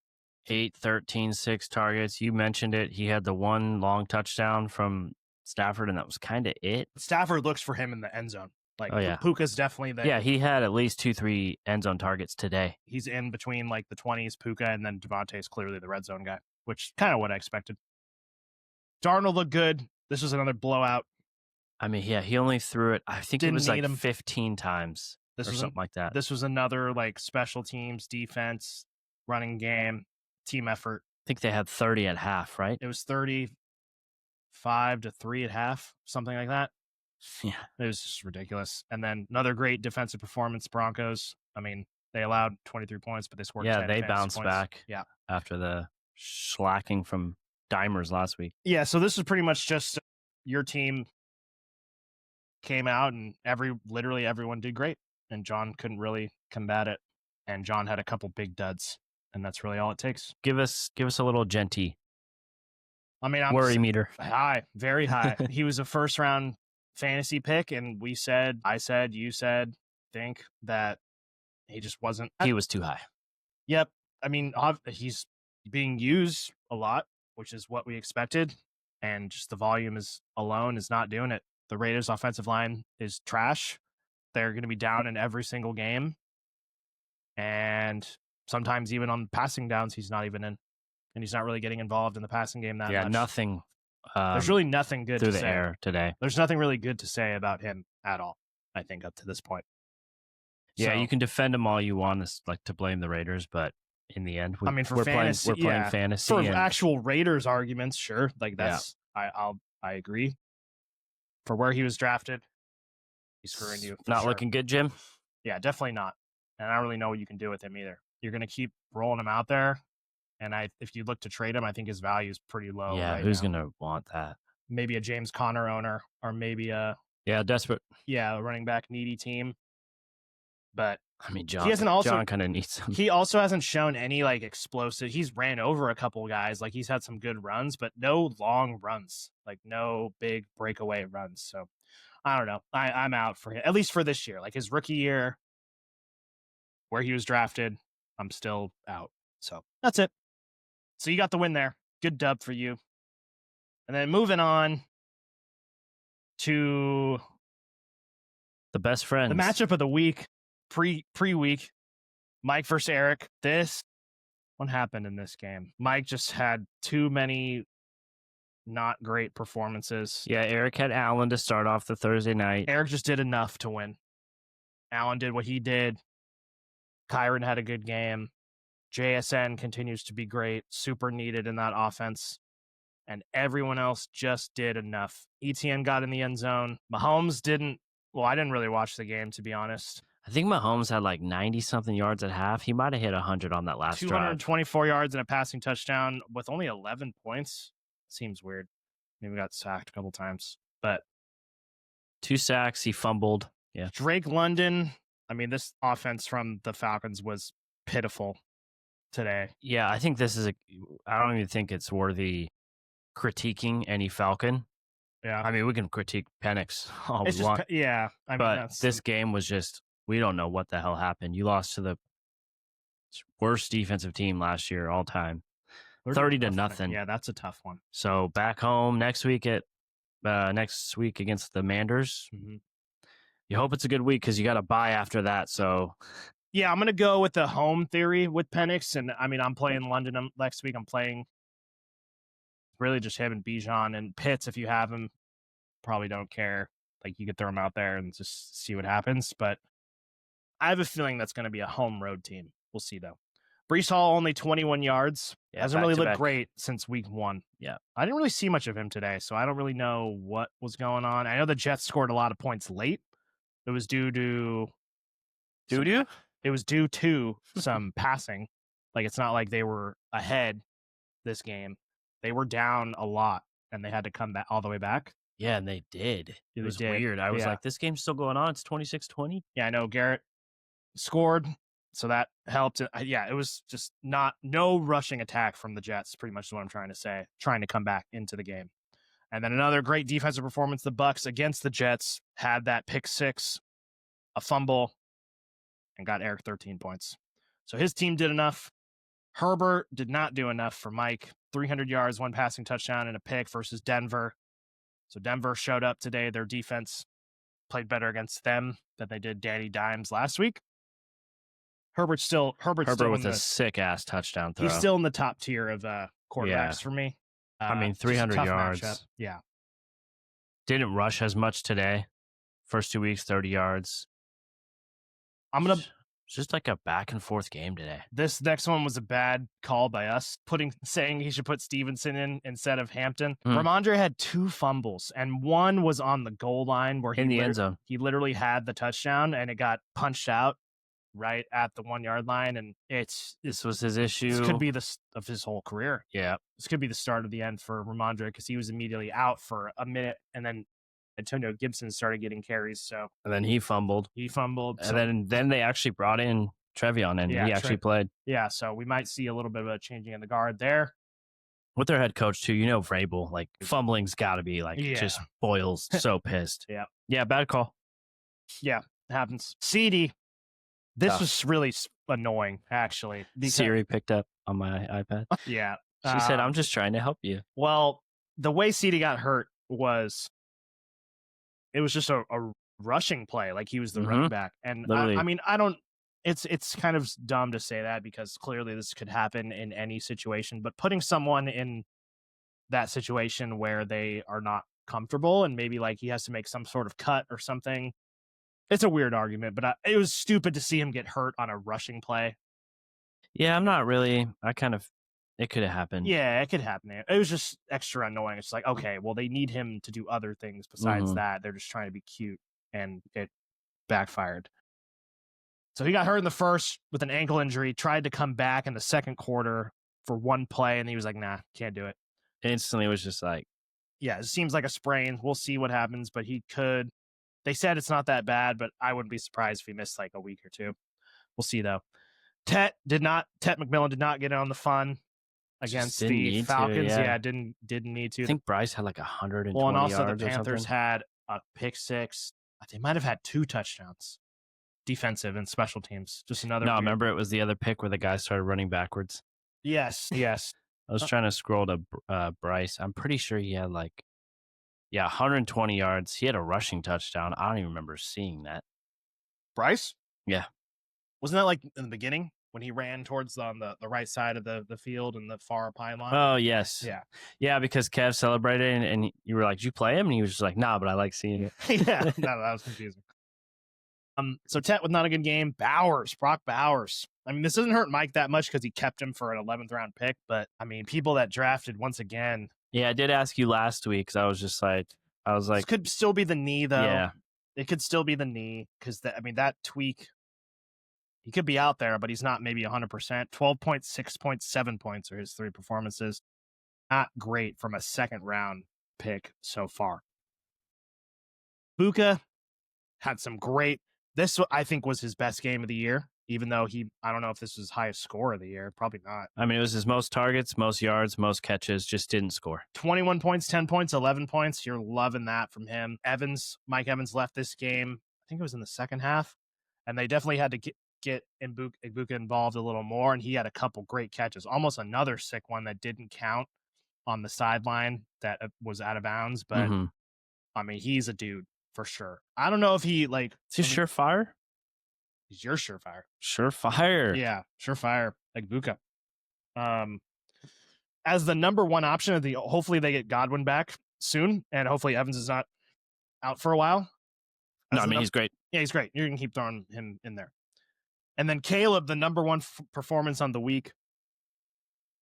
8, 13, 6 targets. You mentioned it. He had the 1 long touchdown from Stafford, and that was kind of it. Stafford looks for him in the end zone. Like, Puka's definitely there. Yeah, he had at least 2, 3 end zone targets today. He's in between like the 20s, Puka, and then Devontae's clearly the red zone guy, which kind of what I expected. Darnold looked good. This was another blowout. I mean, yeah, he only threw it, I think it was like 15 times. This was something like that. This was another like special teams, defense, running game, team effort. I think they had 30 at half, right? It was 35 to 3 at half, something like that. Yeah. It was just ridiculous. And then another great defensive performance, Broncos. I mean, they allowed 23 points, but they scored 10 they bounced points. back after the slacking from Dimers last week. Yeah, so this is pretty much just your team came out and literally everyone did great. And John couldn't really combat it. And John had a couple big duds. And that's really all it takes. Give us a little Genty I mean, Worry meter. high, very high. He was a first round fantasy pick, and I said, you said, think that he just wasn't. He was too high. Yep. I mean, he's being used a lot, which is what we expected, and just the volume alone is not doing it. The Raiders' offensive line is trash. They're going to be down in every single game, and sometimes even on passing downs, he's not even in, and he's not really getting involved in the passing game that much. Yeah, nothing. There's really nothing good through to the say. air today. There's nothing really good to say about him at all, I think, up to this point. Yeah, you can defend him all you want, like to blame the Raiders, but in the end, we're fantasy, playing fantasy. For actual Raiders arguments, sure, like that's I agree. For where he was drafted, he's screwing you. Not looking good, Jim. Yeah, definitely not. And I don't really know what you can do with him either. You're going to keep rolling him out there, and if you look to trade him, I think his value is pretty low. Yeah, who's going to want that? Maybe a James Conner owner, or maybe a desperate. Yeah, a running back needy team. But I mean, John kind of needs some. He also hasn't shown any like explosive. He's ran over a couple guys. Like he's had some good runs, but no long runs. Like no big breakaway runs. So I don't know. I'm out for him, at least for this year. Like his rookie year, where he was drafted, I'm still out. So that's it. So you got the win there. Good dub for you. And then moving on to the best friends. The matchup of the week. Pre-week, Mike versus Eric. What happened in this game? Mike just had too many not great performances. Yeah, Eric had Allen to start off the Thursday night. Eric just did enough to win. Allen did what he did. Kyron had a good game. JSN continues to be great. Super needed in that offense. And everyone else just did enough. ETN got in the end zone. Mahomes didn't. Well, I didn't really watch the game, to be honest. I think Mahomes had like 90-something yards at half. He might have hit 100 on that last 224 yards and a passing touchdown with only 11 points. Seems weird. Maybe got sacked a couple times. But 2 sacks. He fumbled. Yeah. Drake London. I mean, this offense from the Falcons was pitiful today. Yeah, I think this is I don't even think it's worthy critiquing any Falcon. Yeah. I mean, we can critique Penix all we want. Yeah. But this game was just, we don't know what the hell happened. You lost to the worst defensive team last year all time. 30-0. Yeah, that's a tough one. So back home next week against the Manders. Mm-hmm. You hope it's a good week because you got to bye after that. So yeah, I'm going to go with the home theory with Penix. And I mean, I'm playing London next week. I'm playing really just him and Bijan and Pitts. If you have him, probably don't care. Like you could throw him out there and just see what happens. But I have a feeling that's going to be a home road team. We'll see though. Brees Hall only 21 yards. Yeah, hasn't really looked great since week 1. Yeah. I didn't really see much of him today, so I don't really know what was going on. I know the Jets scored a lot of points late. It was due to some passing. Like it's not like they were ahead this game. They were down a lot and they had to come back all the way back. Yeah, and they did. It was weird. I was like, this game's still going on. It's 26-20. Yeah, I know Garrett scored, so that helped. Yeah, it was just no rushing attack from the Jets, pretty much is what I'm trying to say, trying to come back into the game. And then another great defensive performance. The Bucs against the Jets had that pick 6, a fumble, and got Eric 13 points. So his team did enough. Herbert did not do enough for Mike. 300 yards, 1 passing touchdown, and a pick versus Denver. So Denver showed up today. Their defense played better against them than they did Danny Dimes last week. Herbert still with a sick-ass touchdown throw. He's still in the top tier of quarterbacks for me. I mean, 300 yards. Matchup. Yeah. Didn't rush as much today. First 2 weeks, 30 yards. It's just like a back-and-forth game today. This next one was a bad call by us, saying he should put Stevenson in instead of Hampton. Ramondre had 2 fumbles, and one was on the goal line where in the end zone. He literally had the touchdown, and it got punched out right at the 1-yard line, and this was his issue. This could be the of his whole career. Yeah. This could be the start of the end for Ramondre because he was immediately out for a minute, and then Antonio Gibson started getting carries. So and then he fumbled. And then they actually brought in Trevion, and he actually played. Yeah, so we might see a little bit of a changing in the guard there. with their head coach too, Vrabel, like fumbling's got to be like just boils so pissed. Yeah, bad call. Yeah, it happens. CD, this was really annoying actually. Siri picked up on my iPad. Yeah, she said, "I'm just trying to help you." Well, the way CD got hurt was it was just a rushing play, like he was the running back, and I mean, I don't. It's kind of dumb to say that because clearly this could happen in any situation, but putting someone in that situation where they are not comfortable and maybe like he has to make some sort of cut or something, it's a weird argument, but it was stupid to see him get hurt on a rushing play. Yeah, I'm not really. It could have happened. Yeah, it could happen. It was just extra annoying. It's like, okay, well, they need him to do other things besides that. They're just trying to be cute, and it backfired. So he got hurt in the first with an ankle injury, tried to come back in the second quarter for one play, and he was like, nah, can't do it. Instantly, it was just like, yeah, it seems like a sprain. We'll see what happens, but he could. They said it's not that bad, but I wouldn't be surprised if he missed like a week or two. We'll see, though. Tet McMillan did not get on the fun against the Falcons. Didn't need to. I think Bryce had like 120 well, and also yards the Panthers had a pick six. They might have had 2 touchdowns. Defensive and special teams. Just another. No, remember it was the other pick where the guy started running backwards. Yes. I was trying to scroll to Bryce. I'm pretty sure he had 120 yards. He had a rushing touchdown. I don't even remember seeing that. Bryce? Yeah. Wasn't that like in the beginning when he ran towards on the right side of the field and the far pylon? Oh, yes. Yeah, because Kev celebrated and you were like, did you play him? And he was just like, nah, but I like seeing it. Yeah, no, that was confusing. So Tet with not a good game. Brock Bowers. I mean, this doesn't hurt Mike that much because he kept him for an 11th round pick. But I mean, people that drafted once again. Yeah, I did ask you last week because I was like, this could still be the knee though. Yeah, it could still be the knee because that tweak. He could be out there, but he's not maybe 100%. 12 points, 6.7 points are his 3 performances. Not great from a second round pick so far. Buka had some great. This, I think, was his best game of the year, even though I don't know if this was his highest score of the year. Probably not. I mean, it was his most targets, most yards, most catches, just didn't score. 21 points, 10 points, 11 points. You're loving that from him. Mike Evans left this game. I think it was in the second half, and they definitely had to get Ibuka involved a little more, and he had a couple great catches. Almost another sick one that didn't count on the sideline that was out of bounds, but I mean, he's a dude. For sure. I don't know if he is he surefire? He's your surefire. Surefire. Yeah, surefire. Like Buka. As the number one option, hopefully they get Godwin back soon, and hopefully Evans is not out for a while. No, I mean, he's great. Yeah, he's great. You're going to keep throwing him in there. And then Caleb, the number one performance on the week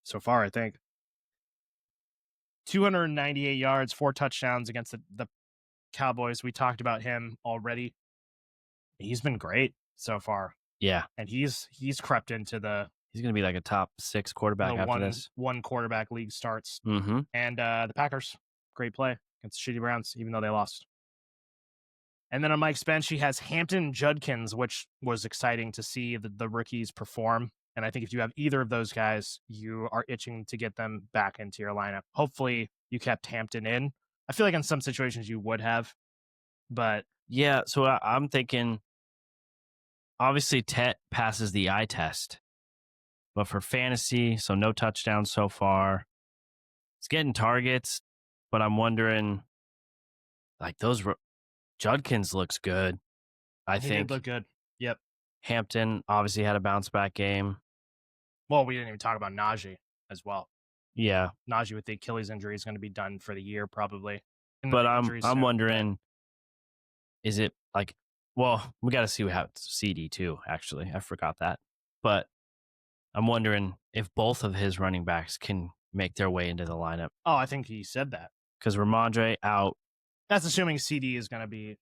so far, I think. 298 yards, 4 touchdowns against the Cowboys. We talked about him already. He's been great so far. Yeah. And he's crept into he's going to be like a top 6 quarterback after this. One quarterback league starts. Mm-hmm. And the Packers, great play against the shitty Browns, even though they lost. And then on Mike's bench, he has Hampton and Judkins, which was exciting to see the rookies perform. And I think if you have either of those guys, you are itching to get them back into your lineup. Hopefully you kept Hampton in. I feel like in some situations you would have, but yeah. So I'm thinking, obviously Tet passes the eye test, but for fantasy, so no touchdowns so far. It's getting targets, but I'm wondering, like those Judkins looks good. I think did look good. Yep. Hampton obviously had a bounce back game. Well, we didn't even talk about Najee as well. Yeah. Najee with the Achilles injury is going to be done for the year probably. But I'm wondering, is it like, well, we got to see what happens to CD too, actually. I forgot that. But I'm wondering if both of his running backs can make their way into the lineup. Oh, I think he said that. Because Ramondre out. That's assuming CD is going to be.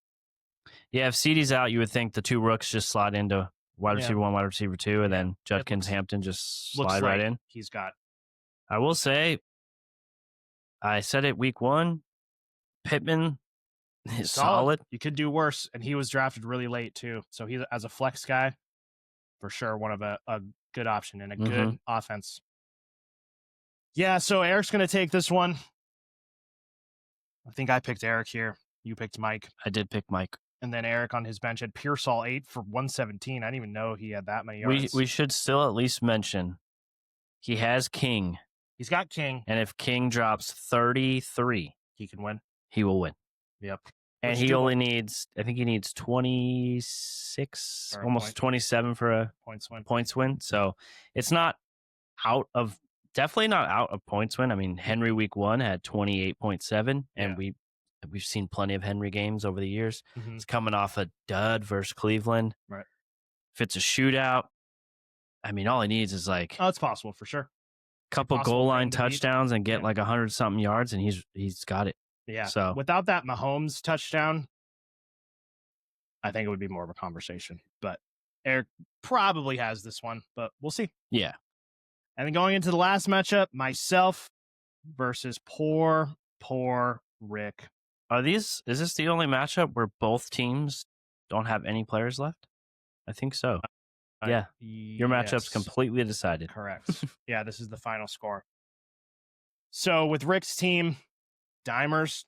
Yeah, if CD's out, you would think the 2 rooks just slide into wide receiver 1, wide receiver 2, and then Judkins, Hampton just slide right in. He's got. I will say, I said it week 1, Pittman is solid. You could do worse, and he was drafted really late too. So he's as a flex guy, for sure, one of a good option and a good offense. Yeah, so Eric's going to take this one. I think I picked Eric here. You picked Mike. I did pick Mike. And then Eric on his bench had Pearsall 8 for 117. I didn't even know he had that many yards. We should still at least mention he has King. He's got King. And if King drops 33, he can win. He will win. Yep. And he only needs, I think he needs 26, almost 27 for a points win. So it's not definitely not out of points win. I mean, Henry week 1 had 28.7, and we've seen plenty of Henry games over the years. Mm-hmm. It's coming off a dud versus Cleveland. Right. If it's a shootout, I mean, all he needs is like, oh, it's possible for sure. Couple goal line touchdowns and get like 100-something yards, and he's got it. Yeah. So without that Mahomes touchdown, I think it would be more of a conversation. But Eric probably has this one, but we'll see. Yeah. And then going into the last matchup, myself versus poor Rick. Is this the only matchup where both teams don't have any players left? I think so. Yeah. Your matchup's completely decided. Correct. Yeah, this is the final score. So with Rick's team, Dimers.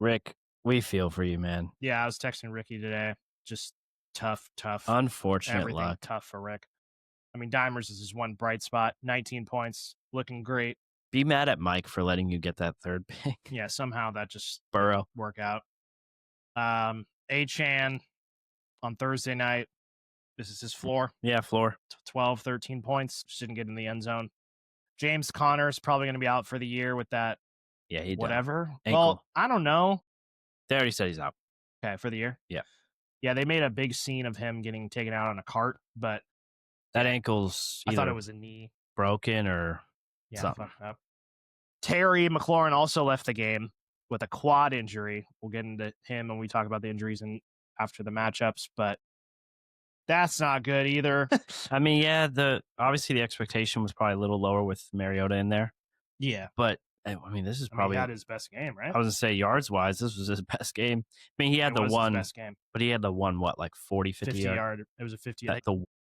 Rick, we feel for you, man. Yeah, I was texting Ricky today. Just tough. Unfortunate everything luck. Tough for Rick. I mean, Dimers is his one bright spot. 19 points. Looking great. Be mad at Mike for letting you get that third pick. Yeah, somehow that just Burrow work out. A-Chan on Thursday night. This is his floor. Yeah, floor. 12, 13 points. Just didn't get in the end zone. James Conner is probably going to be out for the year with that. Yeah, he whatever. Ankle. Well, I don't know. They already said he's out. Okay, for the year? Yeah. Yeah, they made a big scene of him getting taken out on a cart, but that ankle's I thought it was a knee. Broken or something. Terry McLaurin also left the game with a quad injury. We'll get into him when we talk about the injuries after the matchups, but that's not good either. I mean, yeah, obviously the expectation was probably a little lower with Mariota in there. Yeah. But I mean, this is probably he had his best game, right? I was gonna say yards wise, this was his best game. I mean, he had the one best game. But he had the one, like 40, 50 yard. It was a 50 yard.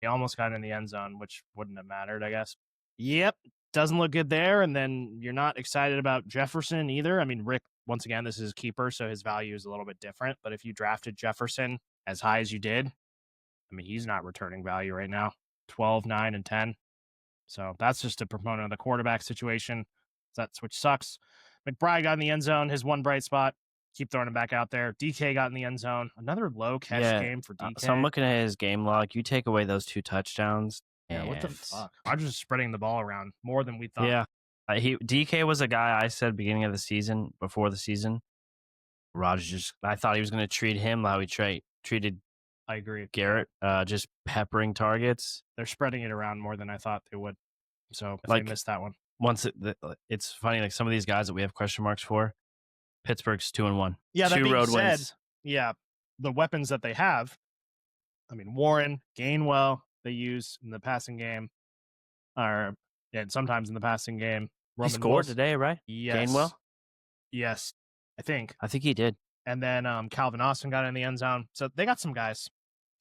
He almost got in the end zone, which wouldn't have mattered, I guess. Yep. Doesn't look good there. And then you're not excited about Jefferson either. I mean, Rick, once again, this is his keeper, so his value is a little bit different. But if you drafted Jefferson as high as you did, I mean, he's not returning value right now. 12, 9, and 10. So that's just a proponent of the quarterback situation. That's which sucks. McBride got in the end zone, his one bright spot. Keep throwing him back out there. DK got in the end zone. Another low catch game for DK. So I'm looking at his game log. You take away those 2 touchdowns. Yeah, what the fuck? I'm just spreading the ball around more than we thought. Yeah. DK was a guy I said beginning of the season, before the season. I thought he was going to treat him how he treated I agree. Garrett, just peppering targets. They're spreading it around more than I thought they would. So if they missed that one. It's funny, like some of these guys that we have question marks for, Pittsburgh's 2-1. Yeah, 2 road wins. Yeah, the weapons that they have. I mean, Warren, Gainwell, they use in the passing game, and sometimes in the passing game. He scored today, right? Yes. Gainwell? Yes, I think he did. And then Calvin Austin got in the end zone. So they got some guys.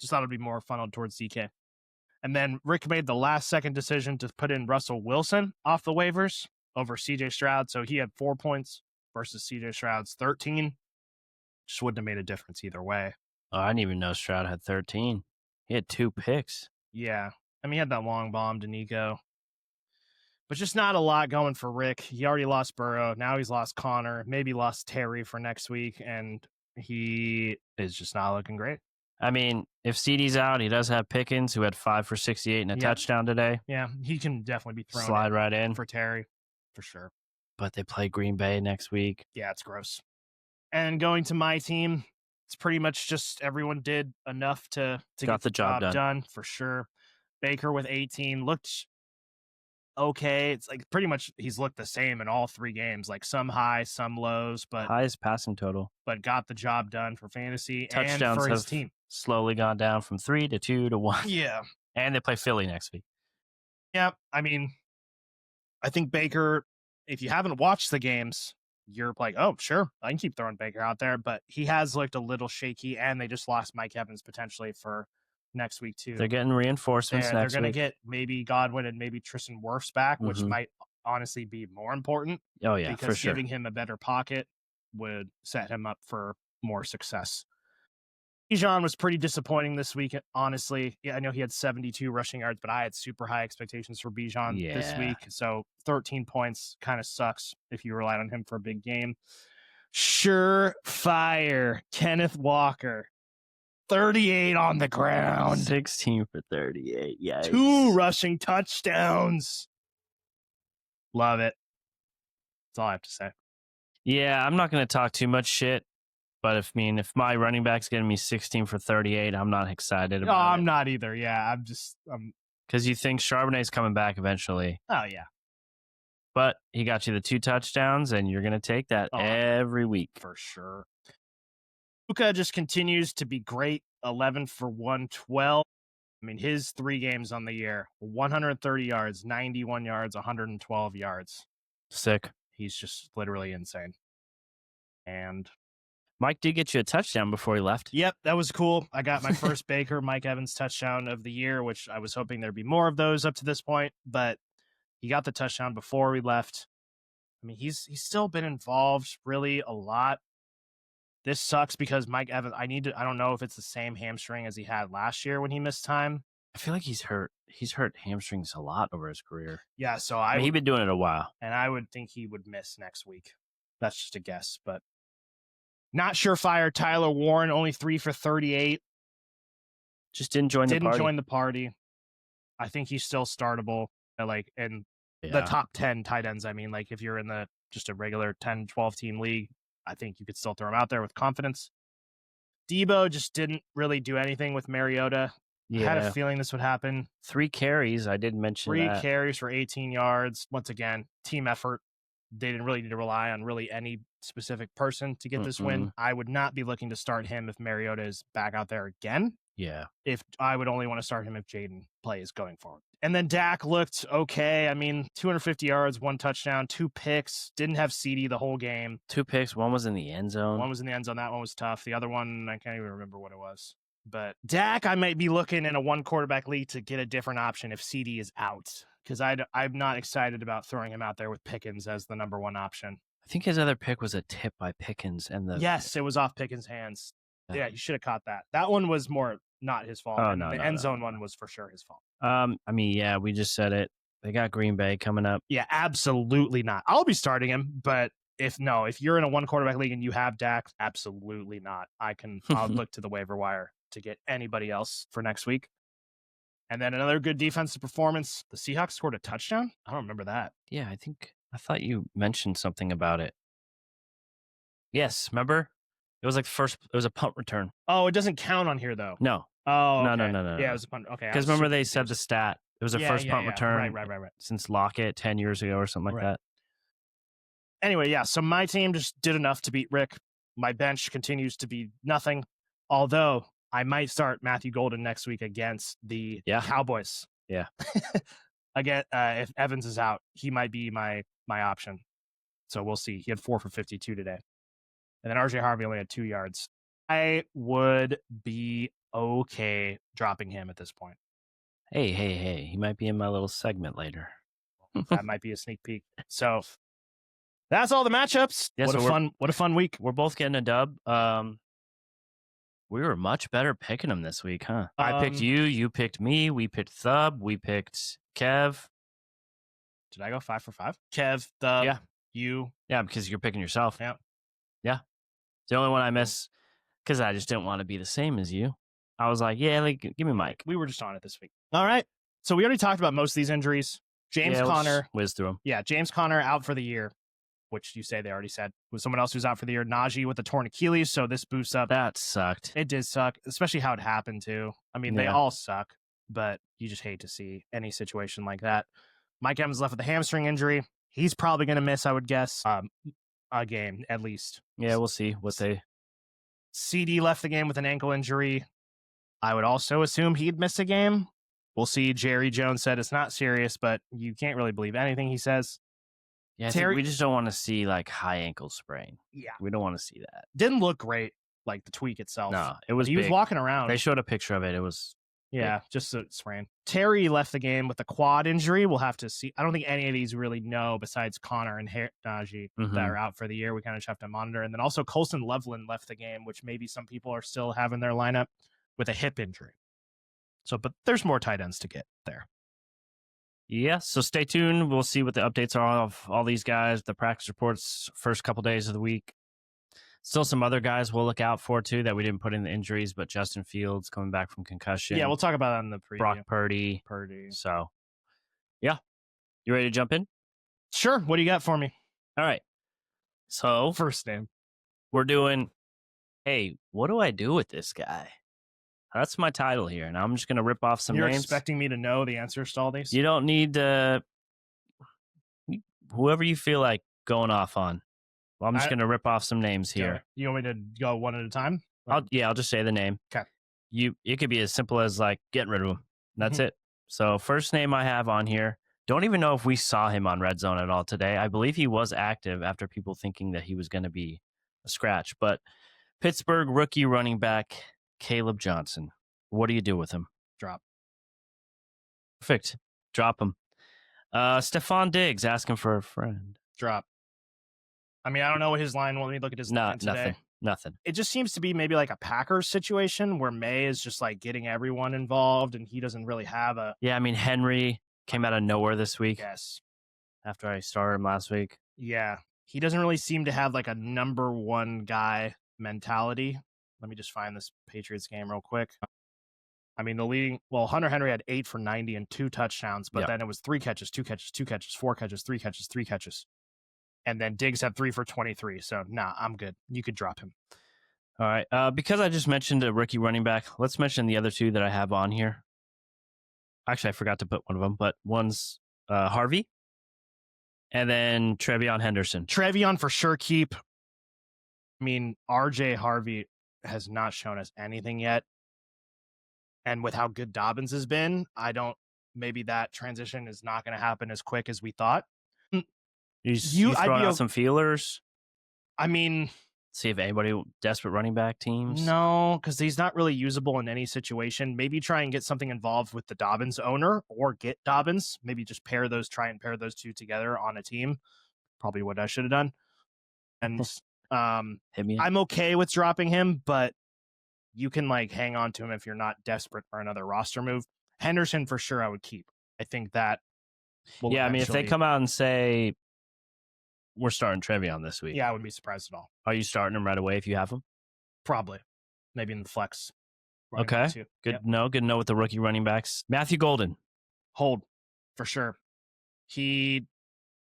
Just thought it'd be more funneled towards DK. And then Rick made the last-second decision to put in Russell Wilson off the waivers over C.J. Stroud. So he had 4 points versus C.J. Stroud's 13. Just wouldn't have made a difference either way. Oh, I didn't even know Stroud had 13. He had 2 picks. Yeah. I mean, he had that long bomb to Nico. But just not a lot going for Rick. He already lost Burrow. Now he's lost Connor. Maybe lost Terry for next week. And he is just not looking great. I mean, if CeeDee's out, he does have Pickens, who had 5 for 68 and a touchdown today. Yeah, he can definitely be thrown slide right in for Terry, for sure. But they play Green Bay next week. Yeah, it's gross. And going to my team, it's pretty much just everyone did enough to get the job done, for sure. Baker with 18 looked okay. It's like pretty much he's looked the same in all 3 games, like some high, some lows, but highest passing total. But got the job done for fantasy Touchdowns and for his team. Slowly gone down from 3 to 2 to 1. Yeah. And they play Philly next week. Yeah, I mean, I think Baker, if you haven't watched the games, you're like, oh, sure, I can keep throwing Baker out there, but he has looked a little shaky, and they just lost Mike Evans potentially for next week too. They're getting reinforcements next week. They're going to get maybe Godwin and maybe Tristan Wirfs back, which might honestly be more important. Oh yeah, because for sure. giving him a better pocket would set him up for more success. Bijan was pretty disappointing this week, honestly. Yeah, I know he had 72 rushing yards, but I had super high expectations for Bijan this Yeah. week. So 13 points kind of sucks if you relied on him for a big game. Surefire, Kenneth Walker, 38 on the ground, 16 for 38. Yeah, 2 rushing touchdowns. Love it. That's all I have to say. Yeah, I'm not going to talk too much shit, but if my running back's getting me 16 for 38, I'm not excited No, about it. I'm not either. Yeah, Because you think Charbonnet's coming back eventually, oh yeah, but he got you the 2 touchdowns, and you're going to take that every week. for sure. Luka just continues to be great. 11 for 112. I mean, his 3 games on the year, 130 yards, 91 yards, 112 yards. Sick. He's just literally insane. And Mike did get you a touchdown before he left. yep, that was cool. I got my first Baker Mike Evans touchdown of the year, which I was hoping there'd be more of those up to this point, but he got the touchdown before we left. I mean, he's still been involved really a lot. This sucks because Mike Evans, I don't know if it's the same hamstring as he had last year when he missed time. I feel like he's hurt. He's hurt hamstrings a lot over his career. Yeah, so I mean, he's been doing it a while. And I would think he would miss next week. That's just a guess, but not surefire. Tyler Warren, only 3 for 38. Just didn't join the party. I think he's still startable. In the top 10 tight ends. I mean, like if you're in just a regular 10, 12 team league, I think you could still throw him out there with confidence. Debo just didn't really do anything with Mariota. Yeah. I had a feeling this would happen. 3 carries. I did mention 3 carries for 18 yards. Once again, team effort. They didn't really need to rely on really any specific person to get this win. I would not be looking to start him if Mariota is back out there again. Yeah. If I would only want to start him if Jaden plays going forward. And then Dak looked okay. I mean, 250 yards, 1 touchdown, 2 picks. Didn't have CD the whole game. 2 picks. One was in the end zone. That one was tough. The other one, I can't even remember what it was. But Dak, I might be looking in a 1 quarterback league to get a different option if CD is out. Because I'm not excited about throwing him out there with Pickens as the number 1 option. I think his other pick was a tip by Pickens. Yes, it was off Pickens' hands. Yeah, you should have caught that. That one was more not his fault. Oh, the end zone one was for sure his fault. I mean, yeah, we just said it. They got Green Bay coming up. Yeah, absolutely not. I'll be starting him, but if you're in a 1 quarterback league and you have Dak, absolutely not. I'll look to the waiver wire to get anybody else for next week. And then another good defensive performance. The Seahawks scored a touchdown. I don't remember that. Yeah, I thought you mentioned something about it. Yes, remember? It was like it was a punt return. Oh, it doesn't count on here though. No. Oh, okay. No. Yeah, it was a punt. Okay. Because remember they said the stat. It was a first punt return. Right. Since Lockett 10 years ago or something like that. Anyway, yeah. So my team just did enough to beat Rick. My bench continues to be nothing. Although I might start Matthew Golden next week against the Cowboys. Yeah. Again, if Evans is out, he might be my option. So we'll see. He had 4 for 52 today. And then RJ Harvey only had 2 yards. I would be okay dropping him at this point. Hey. He might be in my little segment later. That might be a sneak peek. So that's all the matchups. Yeah, what a fun week. We're both getting a dub. We were much better picking them this week, huh? I picked you picked me, we picked Thub, we picked Kev. Did I go 5 for 5? Kev, Thub, you. Yeah, because you're picking yourself. Yeah. It's the only one I miss because I just didn't want to be the same as you. I was like, give me Mike. We were just on it this week. All right. So we already talked about most of these injuries. James Conner. Whiz through them. Yeah, James Conner out for the year, which you say they already said. With someone else who's out for the year, Najee with a torn Achilles, so this boosts up. That sucked. It did suck, especially how it happened too. I mean, they all suck, but you just hate to see any situation like that. Mike Evans left with a hamstring injury. He's probably going to miss, I would guess, a game at least. Yeah, we'll see what they... CD left the game with an ankle injury. I would also assume he'd miss a game. We'll see. Jerry Jones said it's not serious, but you can't really believe anything he says. Yeah, we just don't want to see like high ankle sprain. Yeah. We don't want to see that. Didn't look great, like the tweak itself. No, it was He was walking around. They showed a picture of it. It was Yeah, just a sprain. Terry left the game with a quad injury. We'll have to see. I don't think any of these really know besides Connor and Najee that are out for the year. We kind of just have to monitor. And then also Colson Loveland left the game, which maybe some people are still having their lineup with a hip injury. So, but there's more tight ends to get there. Yeah, so stay tuned. We'll see what the updates are of all these guys, the practice reports, first couple days of the week. Still some other guys we'll look out for, too, that we didn't put in the injuries, but Justin Fields coming back from concussion. Yeah, we'll talk about that in the preview. Brock Purdy. So, yeah. You ready to jump in? Sure. What do you got for me? All right. So, first name. We're doing, hey, what do I do with this guy? That's my title here, and I'm just going to rip off some names. You're expecting me to know the answers to all these? You don't need whoever you feel like going off on. Well, I'm just going to rip off some names here. You want me to go one at a time? I'll just say the name. Okay. It could be as simple as like getting rid of him. That's it. So first name I have on here. Don't even know if we saw him on Red Zone at all today. I believe he was active after people thinking that he was going to be a scratch. But Pittsburgh rookie running back Caleb Johnson. What do you do with him? Drop. Perfect. Drop him. Stephon Diggs asking for a friend. Drop. I mean, I don't know what his line. Let me look at his line today. Nothing. It just seems to be maybe like a Packers situation where May is just like getting everyone involved and he doesn't really have a. Yeah, I mean, Henry came out of nowhere this week. Yes. After I started him last week. Yeah. He doesn't really seem to have like a number one guy mentality. Let me just find this Patriots game real quick. I mean, Hunter Henry had 8 for 90 and 2 touchdowns, but then it was 3 catches, 2 catches, 2 catches, 4 catches, 3 catches, 3 catches. And then Diggs had 3 for 23. So, I'm good. You could drop him. All right. Because I just mentioned a rookie running back, let's mention the other two that I have on here. Actually, I forgot to put one of them, but one's Harvey and then Trevion Henderson. Trevion for sure keep. I mean, RJ Harvey has not shown us anything yet. And with how good Dobbins has been, maybe that transition is not going to happen as quick as we thought. You throwing out some feelers? I mean, see if anybody desperate running back teams. No, because he's not really usable in any situation. Maybe try and get something involved with the Dobbins owner or get Dobbins. Maybe just try and pair those two together on a team. Probably what I should have done. And I'm okay with dropping him, but you can like hang on to him if you're not desperate for another roster move. Henderson for sure I would keep. I think that will I mean, if they come out and say we're starting Trevion this week. Yeah, I wouldn't be surprised at all. Are you starting him right away if you have him? Probably. Maybe in the flex. Okay. Good to know. Good to know with the rookie running backs. Matthew Golden. Hold. For sure. He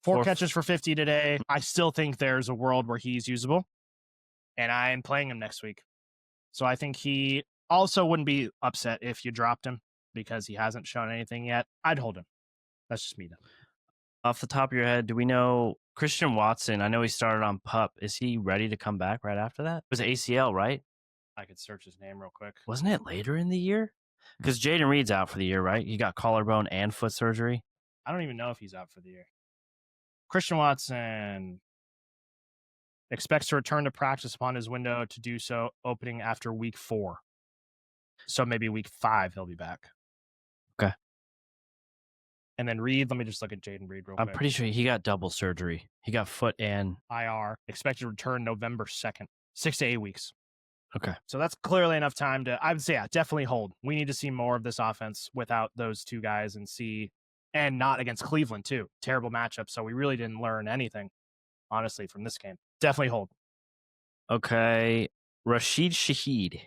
4 catches for 50 today. I still think there's a world where he's usable. And I am playing him next week. So I think he also wouldn't be upset if you dropped him because he hasn't shown anything yet. I'd hold him. That's just me though. Off the top of your head, do we know Christian Watson? I know he started on PUP. Is he ready to come back right after that? It was ACL, right? I could search his name real quick. Wasn't it later in the year? Because Jaden Reed's out for the year, right? He got collarbone and foot surgery. I don't even know if he's out for the year. Christian Watson expects to return to practice upon his window to do so opening after week 4. So maybe week 5 he'll be back. Okay. And then Reed, let me just look at Jaden Reed real quick. I'm pretty sure he got double surgery. He got foot and IR. Expected to return November 2nd. 6 to 8 weeks. Okay. So that's clearly enough time I would say, yeah, definitely hold. We need to see more of this offense without those two guys and not against Cleveland too. Terrible matchup. So we really didn't learn anything, honestly, from this game. Definitely hold. Okay. Rashid Shaheed.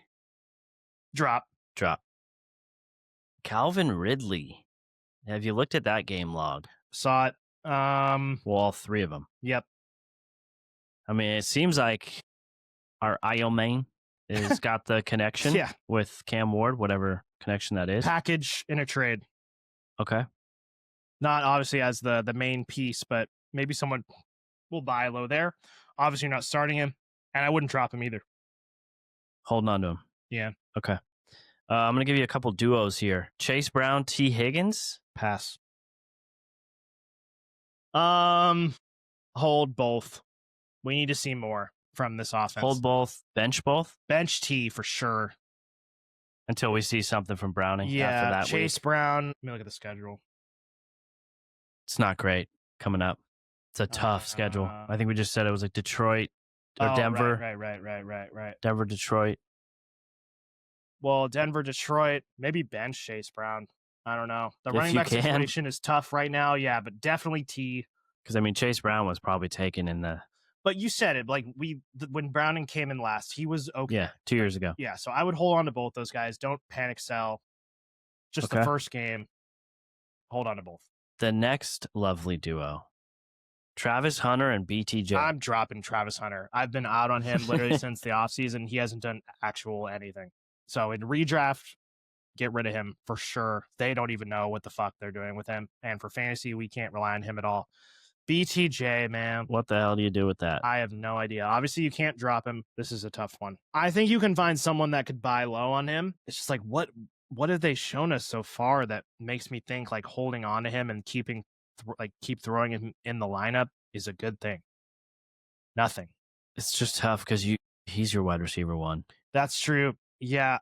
Drop. Calvin Ridley. Have you looked at that game log? Saw it. Well, all 3 of them. Yep. I mean, it seems like our IO main has got the connection with Cam Ward, whatever connection that is. Package in a trade. Okay. Not obviously as the main piece, but maybe someone will buy low there. Obviously, you're not starting him, and I wouldn't drop him either. Holding on to him. Yeah. Okay. I'm going to give you a couple duos here. Chase Brown, T. Higgins. Pass. Hold both. We need to see more from this offense. Hold both. Bench both. Bench T for sure. until we see something from Browning after Yeah, that Chase week. Brown. Let me look at the schedule. It's not great coming up. It's a tough schedule. I think we just said it was like Detroit or Denver. Right. Denver, Detroit. Well, Denver, Detroit, maybe bench Chase Brown. I don't know. The If running you back can. situation is tough right now. Yeah, but definitely T. Because, I mean, Chase Brown was probably taken in the... But you said it. Like, when Browning came in last, he was okay. Yeah, 2 years ago. Yeah, so I would hold on to both those guys. Don't panic sell. Just the Okay. first game. Hold on to both. The next lovely duo, Travis Hunter and BTJ. I'm dropping Travis Hunter. I've been out on him literally since the offseason. He hasn't done actual anything. So in redraft, get rid of him for sure. They don't even know what the fuck they're doing with him. And for fantasy, we can't rely on him at all. BTJ, man. What the hell do you do with that? I have no idea. Obviously, you can't drop him. This is a tough one. I think you can find someone that could buy low on him. It's just like, what have they shown us so far that makes me think like holding on to him and keep throwing him in the lineup is a good thing? Nothing. It's just tough because he's your wide receiver one. That's true. Yeah,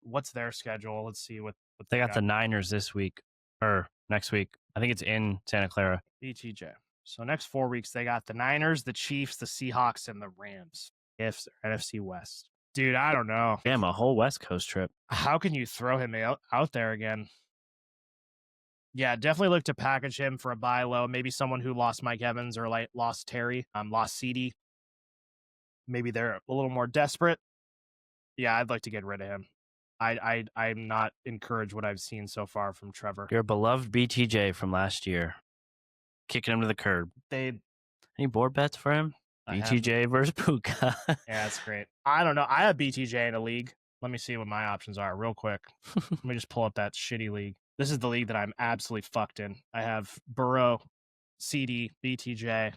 what's their schedule? Let's see what they got the Niners this week or next week. I think it's in Santa Clara. BTJ. So next 4 weeks, they got the Niners, the Chiefs, the Seahawks, and the Rams. If NFC West. Dude, I don't know. Damn, a whole West Coast trip. How can you throw him out there again? Yeah, definitely look to package him for a buy low. Maybe someone who lost Mike Evans or like lost Terry, lost CD. Maybe they're a little more desperate. Yeah, I'd like to get rid of him. I'm not encouraged what I've seen so far from Trevor. Your beloved BTJ from last year. Kicking him to the curb. Any board bets for him? BTJ versus Puka. Yeah, that's great. I don't know. I have BTJ in a league. Let me see what my options are real quick. Let me just pull up that shitty league. This is the league that I'm absolutely fucked in. I have Burrow, CD, BTJ,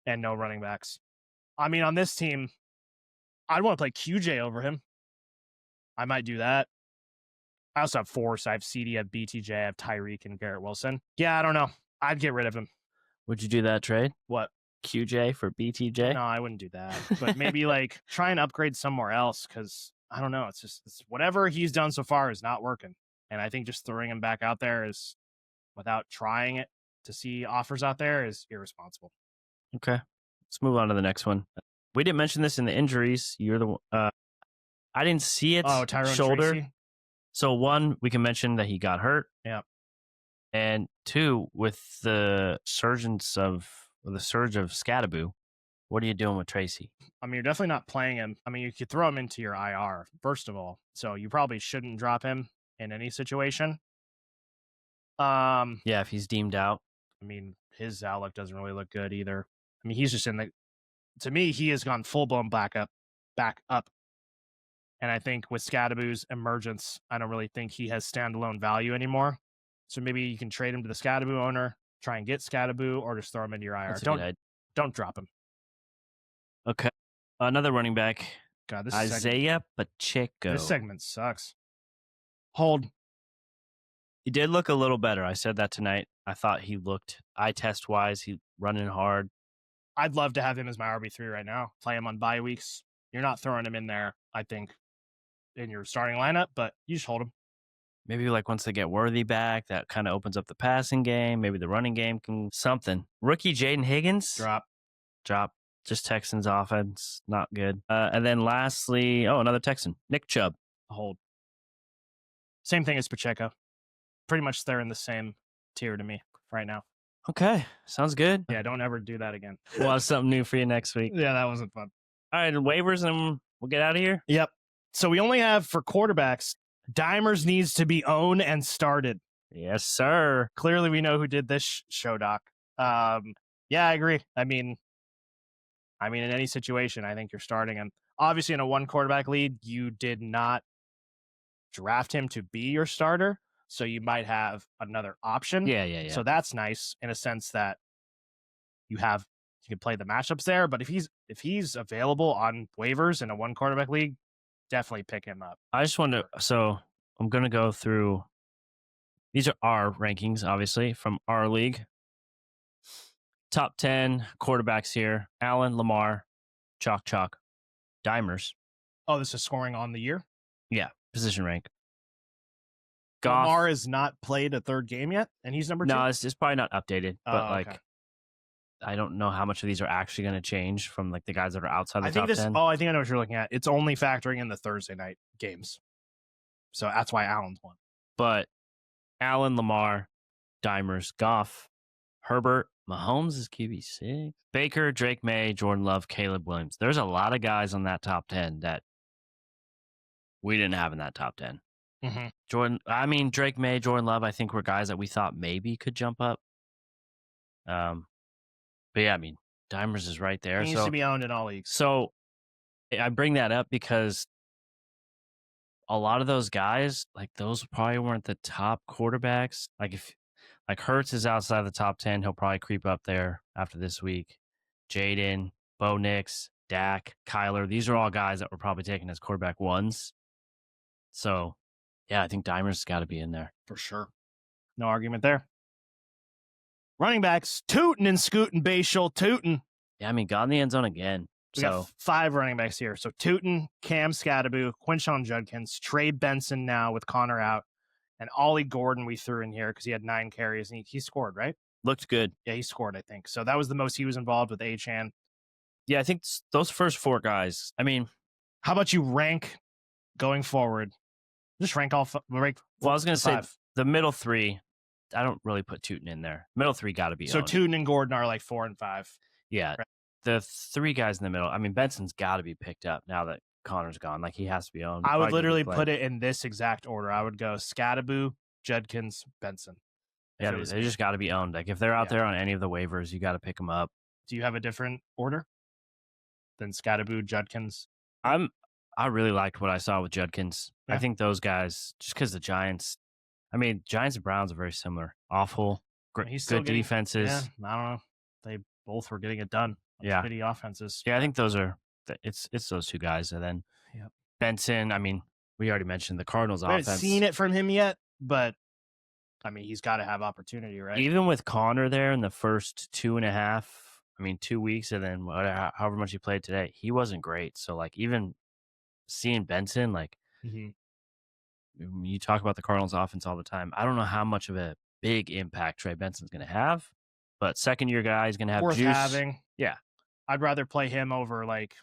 and no running backs. I mean, on this team, I'd want to play QJ over him. I might do that. I also have Force. I have CD, I have BTJ, I have Tyreek, and Garrett Wilson. Yeah, I don't know. I'd get rid of him. Would you do that trade? What? QJ for BTJ? No, I wouldn't do that. But maybe like try and upgrade somewhere else because I don't know. It's whatever he's done so far is not working. And I think just throwing him back out there is without trying it to see offers out there is irresponsible. Okay. Let's move on to the next one. We didn't mention this in the injuries. You're the I didn't see it. Oh, Tyrone shoulder. Tracy? So one, we can mention that he got hurt. Yeah. And two, with the surge of Scadaboo, what are you doing with Tracy? I mean, you're definitely not playing him. I mean, you could throw him into your IR, first of all. So you probably shouldn't drop him in any situation. Yeah, if he's deemed out. I mean, his outlook doesn't really look good either. I mean, he's just to me, he has gone full-blown back up. And I think with Scadaboo's emergence, I don't really think he has standalone value anymore. So maybe you can trade him to the Scadaboo owner, try and get Scadaboo, or just throw him into your IR. Don't drop him. Okay. Another running back. God, this Isaiah Pacheco. This segment sucks. Hold. He did look a little better. I said that tonight. I thought he looked eye test wise. He running hard. I'd love to have him as my RB3 right now. Play him on bye weeks. You're not throwing him in there, I think, in your starting lineup, but you just hold him. Maybe like once they get Worthy back, that kind of opens up the passing game. Maybe the running game can something. Rookie Jaden Higgins. Drop. Just Texans offense. Not good. And then lastly, another Texan. Nick Chubb. Hold. Same thing as Pacheco. Pretty much they're in the same tier to me right now. Okay. Sounds good. Yeah, don't ever do that again. We'll have something new for you next week. Yeah, that wasn't fun. All right, waivers and we'll get out of here. Yep. So we only have for quarterbacks, Dimers needs to be owned and started. Yes, sir. Clearly we know who did this show, Doc. Yeah, I agree. I mean, in any situation, I think you're starting him. Obviously, in a one quarterback league, you did not draft him to be your starter, so you might have another option. Yeah. So that's nice in a sense that you can play the matchups there. But if he's available on waivers in a one quarterback league, definitely pick him up. I just want to. So I'm going to go through. These are our rankings, obviously, from our league. Top 10 quarterbacks here. Allen, Lamar, Chalk, Dimers. Oh, this is scoring on the year? Yeah. position rank. Goff, Lamar has not played a third game yet, and he's number 2? no, it's probably not updated, but Oh, okay. like I don't know how much of these are actually going to change from like the guys that are outside the I think top 10. I think I know what you're looking at. It's only factoring in the Thursday night games. So that's why Allen's won. But Allen, Lamar, Dimers, Goff, Herbert, Mahomes is QB6, Baker, Drake May, Jordan Love, Caleb Williams. There's a lot of guys on that top 10 that we didn't have in that top 10. Mm-hmm. Drake May, Jordan Love, I think were guys that we thought maybe could jump up. But yeah, Dimers is right there. He needs to be owned in all leagues. So I bring that up because a lot of those guys, like those probably weren't the top quarterbacks. Like if Hurts is outside the top 10, he'll probably creep up there after this week. Jaden, Bo Nix, Dak, Kyler, these are all guys that were probably taken as quarterback ones. So yeah, I think Dimers got to be in there. For sure. No argument there. Running backs, tootin' and scootin', Bayshul, tootin'. Yeah, got in the end zone again. We got 5 running backs here. So Tootin, Cam Scadaboo, Quinshon Judkins, Trey Benson now with Connor out, and Ollie Gordon we threw in here because he had 9 carries, and he scored, right? Looked good. Yeah, he scored, I think. So that was the most he was involved with Achane. Yeah, I think those first 4 guys, how about you rank going forward? Just rank all rank. Well, I was going to say 5. The middle 3, I don't really put Tootin in there. Middle 3 got to be so owned. Tootin and Gordon are like 4 and 5. Yeah. Right. The 3 guys in the middle, Benson's got to be picked up now that Connor's gone. Like, he has to be owned. I would literally put it in this exact order. I would go Scadaboo, Judkins, Benson. Yeah, they just got to be owned. Like, if they're out there on any of the waivers, you got to pick them up. Do you have a different order than Scadaboo, Judkins? I really liked what I saw with Judkins. Yeah. I think those guys, just because the Giants, Giants and Browns are very similar. Awful, good defenses. Yeah, I don't know. They both were getting it done. Yeah, shitty offenses. Yeah, I think those are it's those 2 guys, and then Benson. We already mentioned the Cardinals' offense. I haven't seen it from him yet, but he's got to have opportunity, right? Even with Connor there in the first 2.5, 2 weeks, and then however much he played today, he wasn't great. So like even seeing Benson, like you talk about the Cardinals' offense all the time. I don't know how much of a big impact Trey Benson's going to have, but second-year guy is going to have worth juice. Having. Yeah. I'd rather play him over like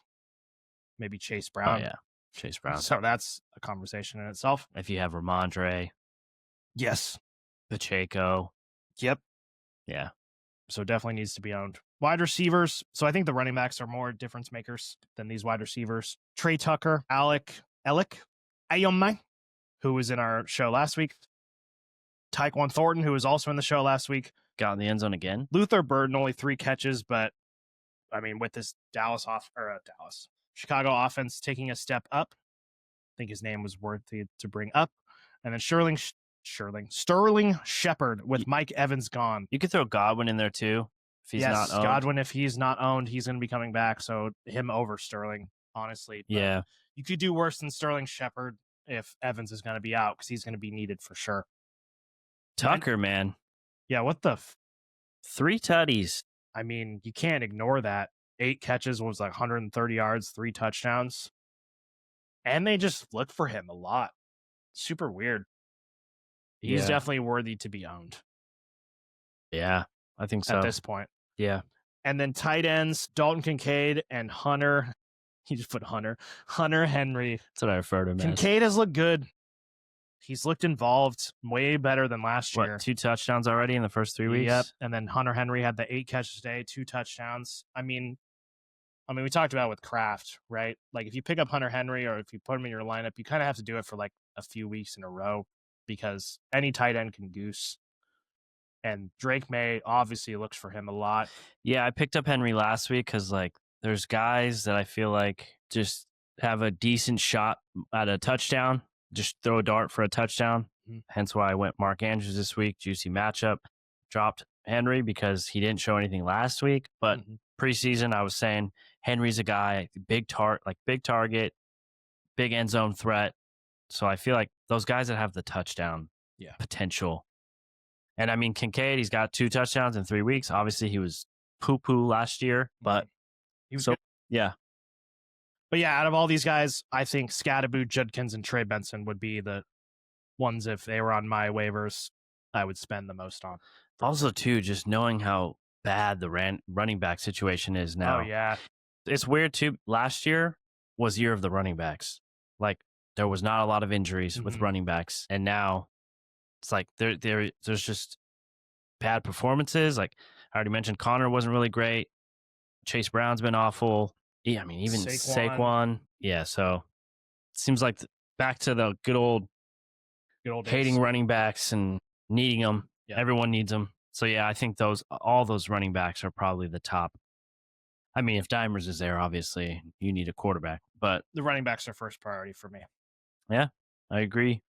maybe Chase Brown. Oh, yeah. Chase Brown. So that's a conversation in itself. If you have Ramondre. Yes. Pacheco. Yep. Yeah. So definitely needs to be owned. Wide receivers. So I think the running backs are more difference makers than these wide receivers. Trey Tucker, Alec Ayomai, who was in our show last week. Tyquan Thornton, who was also in the show last week. Got in the end zone again. Luther Burden, only 3 catches, but with this Chicago offense taking a step up, I think his name was worthy to bring up. And then Sterling Shepard with Mike Evans gone. You could throw Godwin in there too. If he's not owned. Godwin, if he's not owned, he's going to be coming back. So him over Sterling, honestly. But yeah. You could do worse than Sterling Shepard if Evans is going to be out because he's going to be needed for sure. Tucker, man. Yeah, what the 3 tutties. You can't ignore that. 8 catches was like 130 yards, 3 touchdowns. And they just look for him a lot. Super weird. He's definitely worthy to be owned. Yeah, I think so. At this point. Yeah. And then tight ends, Dalton Kincaid and Hunter. He just put Hunter Henry. That's what I refer to him as. Kincaid has looked good. He's looked involved way better than last year. 2 touchdowns already in the first 3 weeks? Yep. And then Hunter Henry had the 8 catches today, 2 touchdowns. We talked about it with Kraft, right? Like if you pick up Hunter Henry or if you put him in your lineup, you kind of have to do it for like a few weeks in a row because any tight end can goose. And Drake May obviously looks for him a lot. Yeah, I picked up Henry last week because like there's guys that I feel like just have a decent shot at a touchdown. Just throw a dart for a touchdown. Mm-hmm. Hence why I went Mark Andrews this week. Juicy matchup. Dropped Henry because he didn't show anything last week. But preseason, I was saying Henry's a guy, big target, big end zone threat. So I feel like those guys that have the touchdown potential. And Kincaid, he's got 2 touchdowns in 3 weeks. Obviously, he was poo-poo last year, but he was good. Yeah. But yeah, out of all these guys, I think Scadaboo, Judkins, and Trey Benson would be the ones, if they were on my waivers, I would spend the most on. Also, too, just knowing how bad the running back situation is now. Oh, yeah. It's weird, too. Last year was year of the running backs. Like, there was not a lot of injuries with running backs. And now it's like there's just bad performances. Like, I already mentioned Connor wasn't really great. Chase Brown's been awful. Yeah, I mean, even Saquon. Yeah, so it seems like back to the good old hating days. running backs and needing them. Yeah. Everyone needs them. So yeah, I think all those running backs are probably the top. I mean, if Dimers is there, obviously you need a quarterback, but the running backs are first priority for me. Yeah, I agree.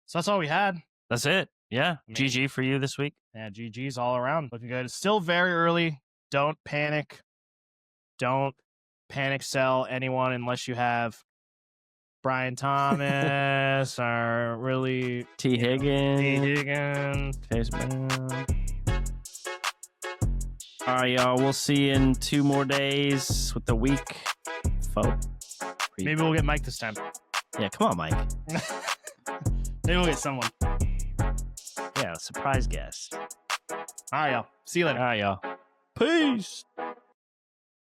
So that's all we had. That's it. Yeah. GG for you this week. Yeah, GG's all around. Looking good. It's still very early. Don't panic. Don't panic sell anyone unless you have Brian Thomas or really T. Higgins. Chase Brown. All right, y'all. We'll see you in 2 more days with the week. Maybe we'll get Mike this time. Yeah, come on, Mike. Maybe we'll get someone. Yeah, a surprise guest. All right, y'all. See you later. All right, y'all. Peace.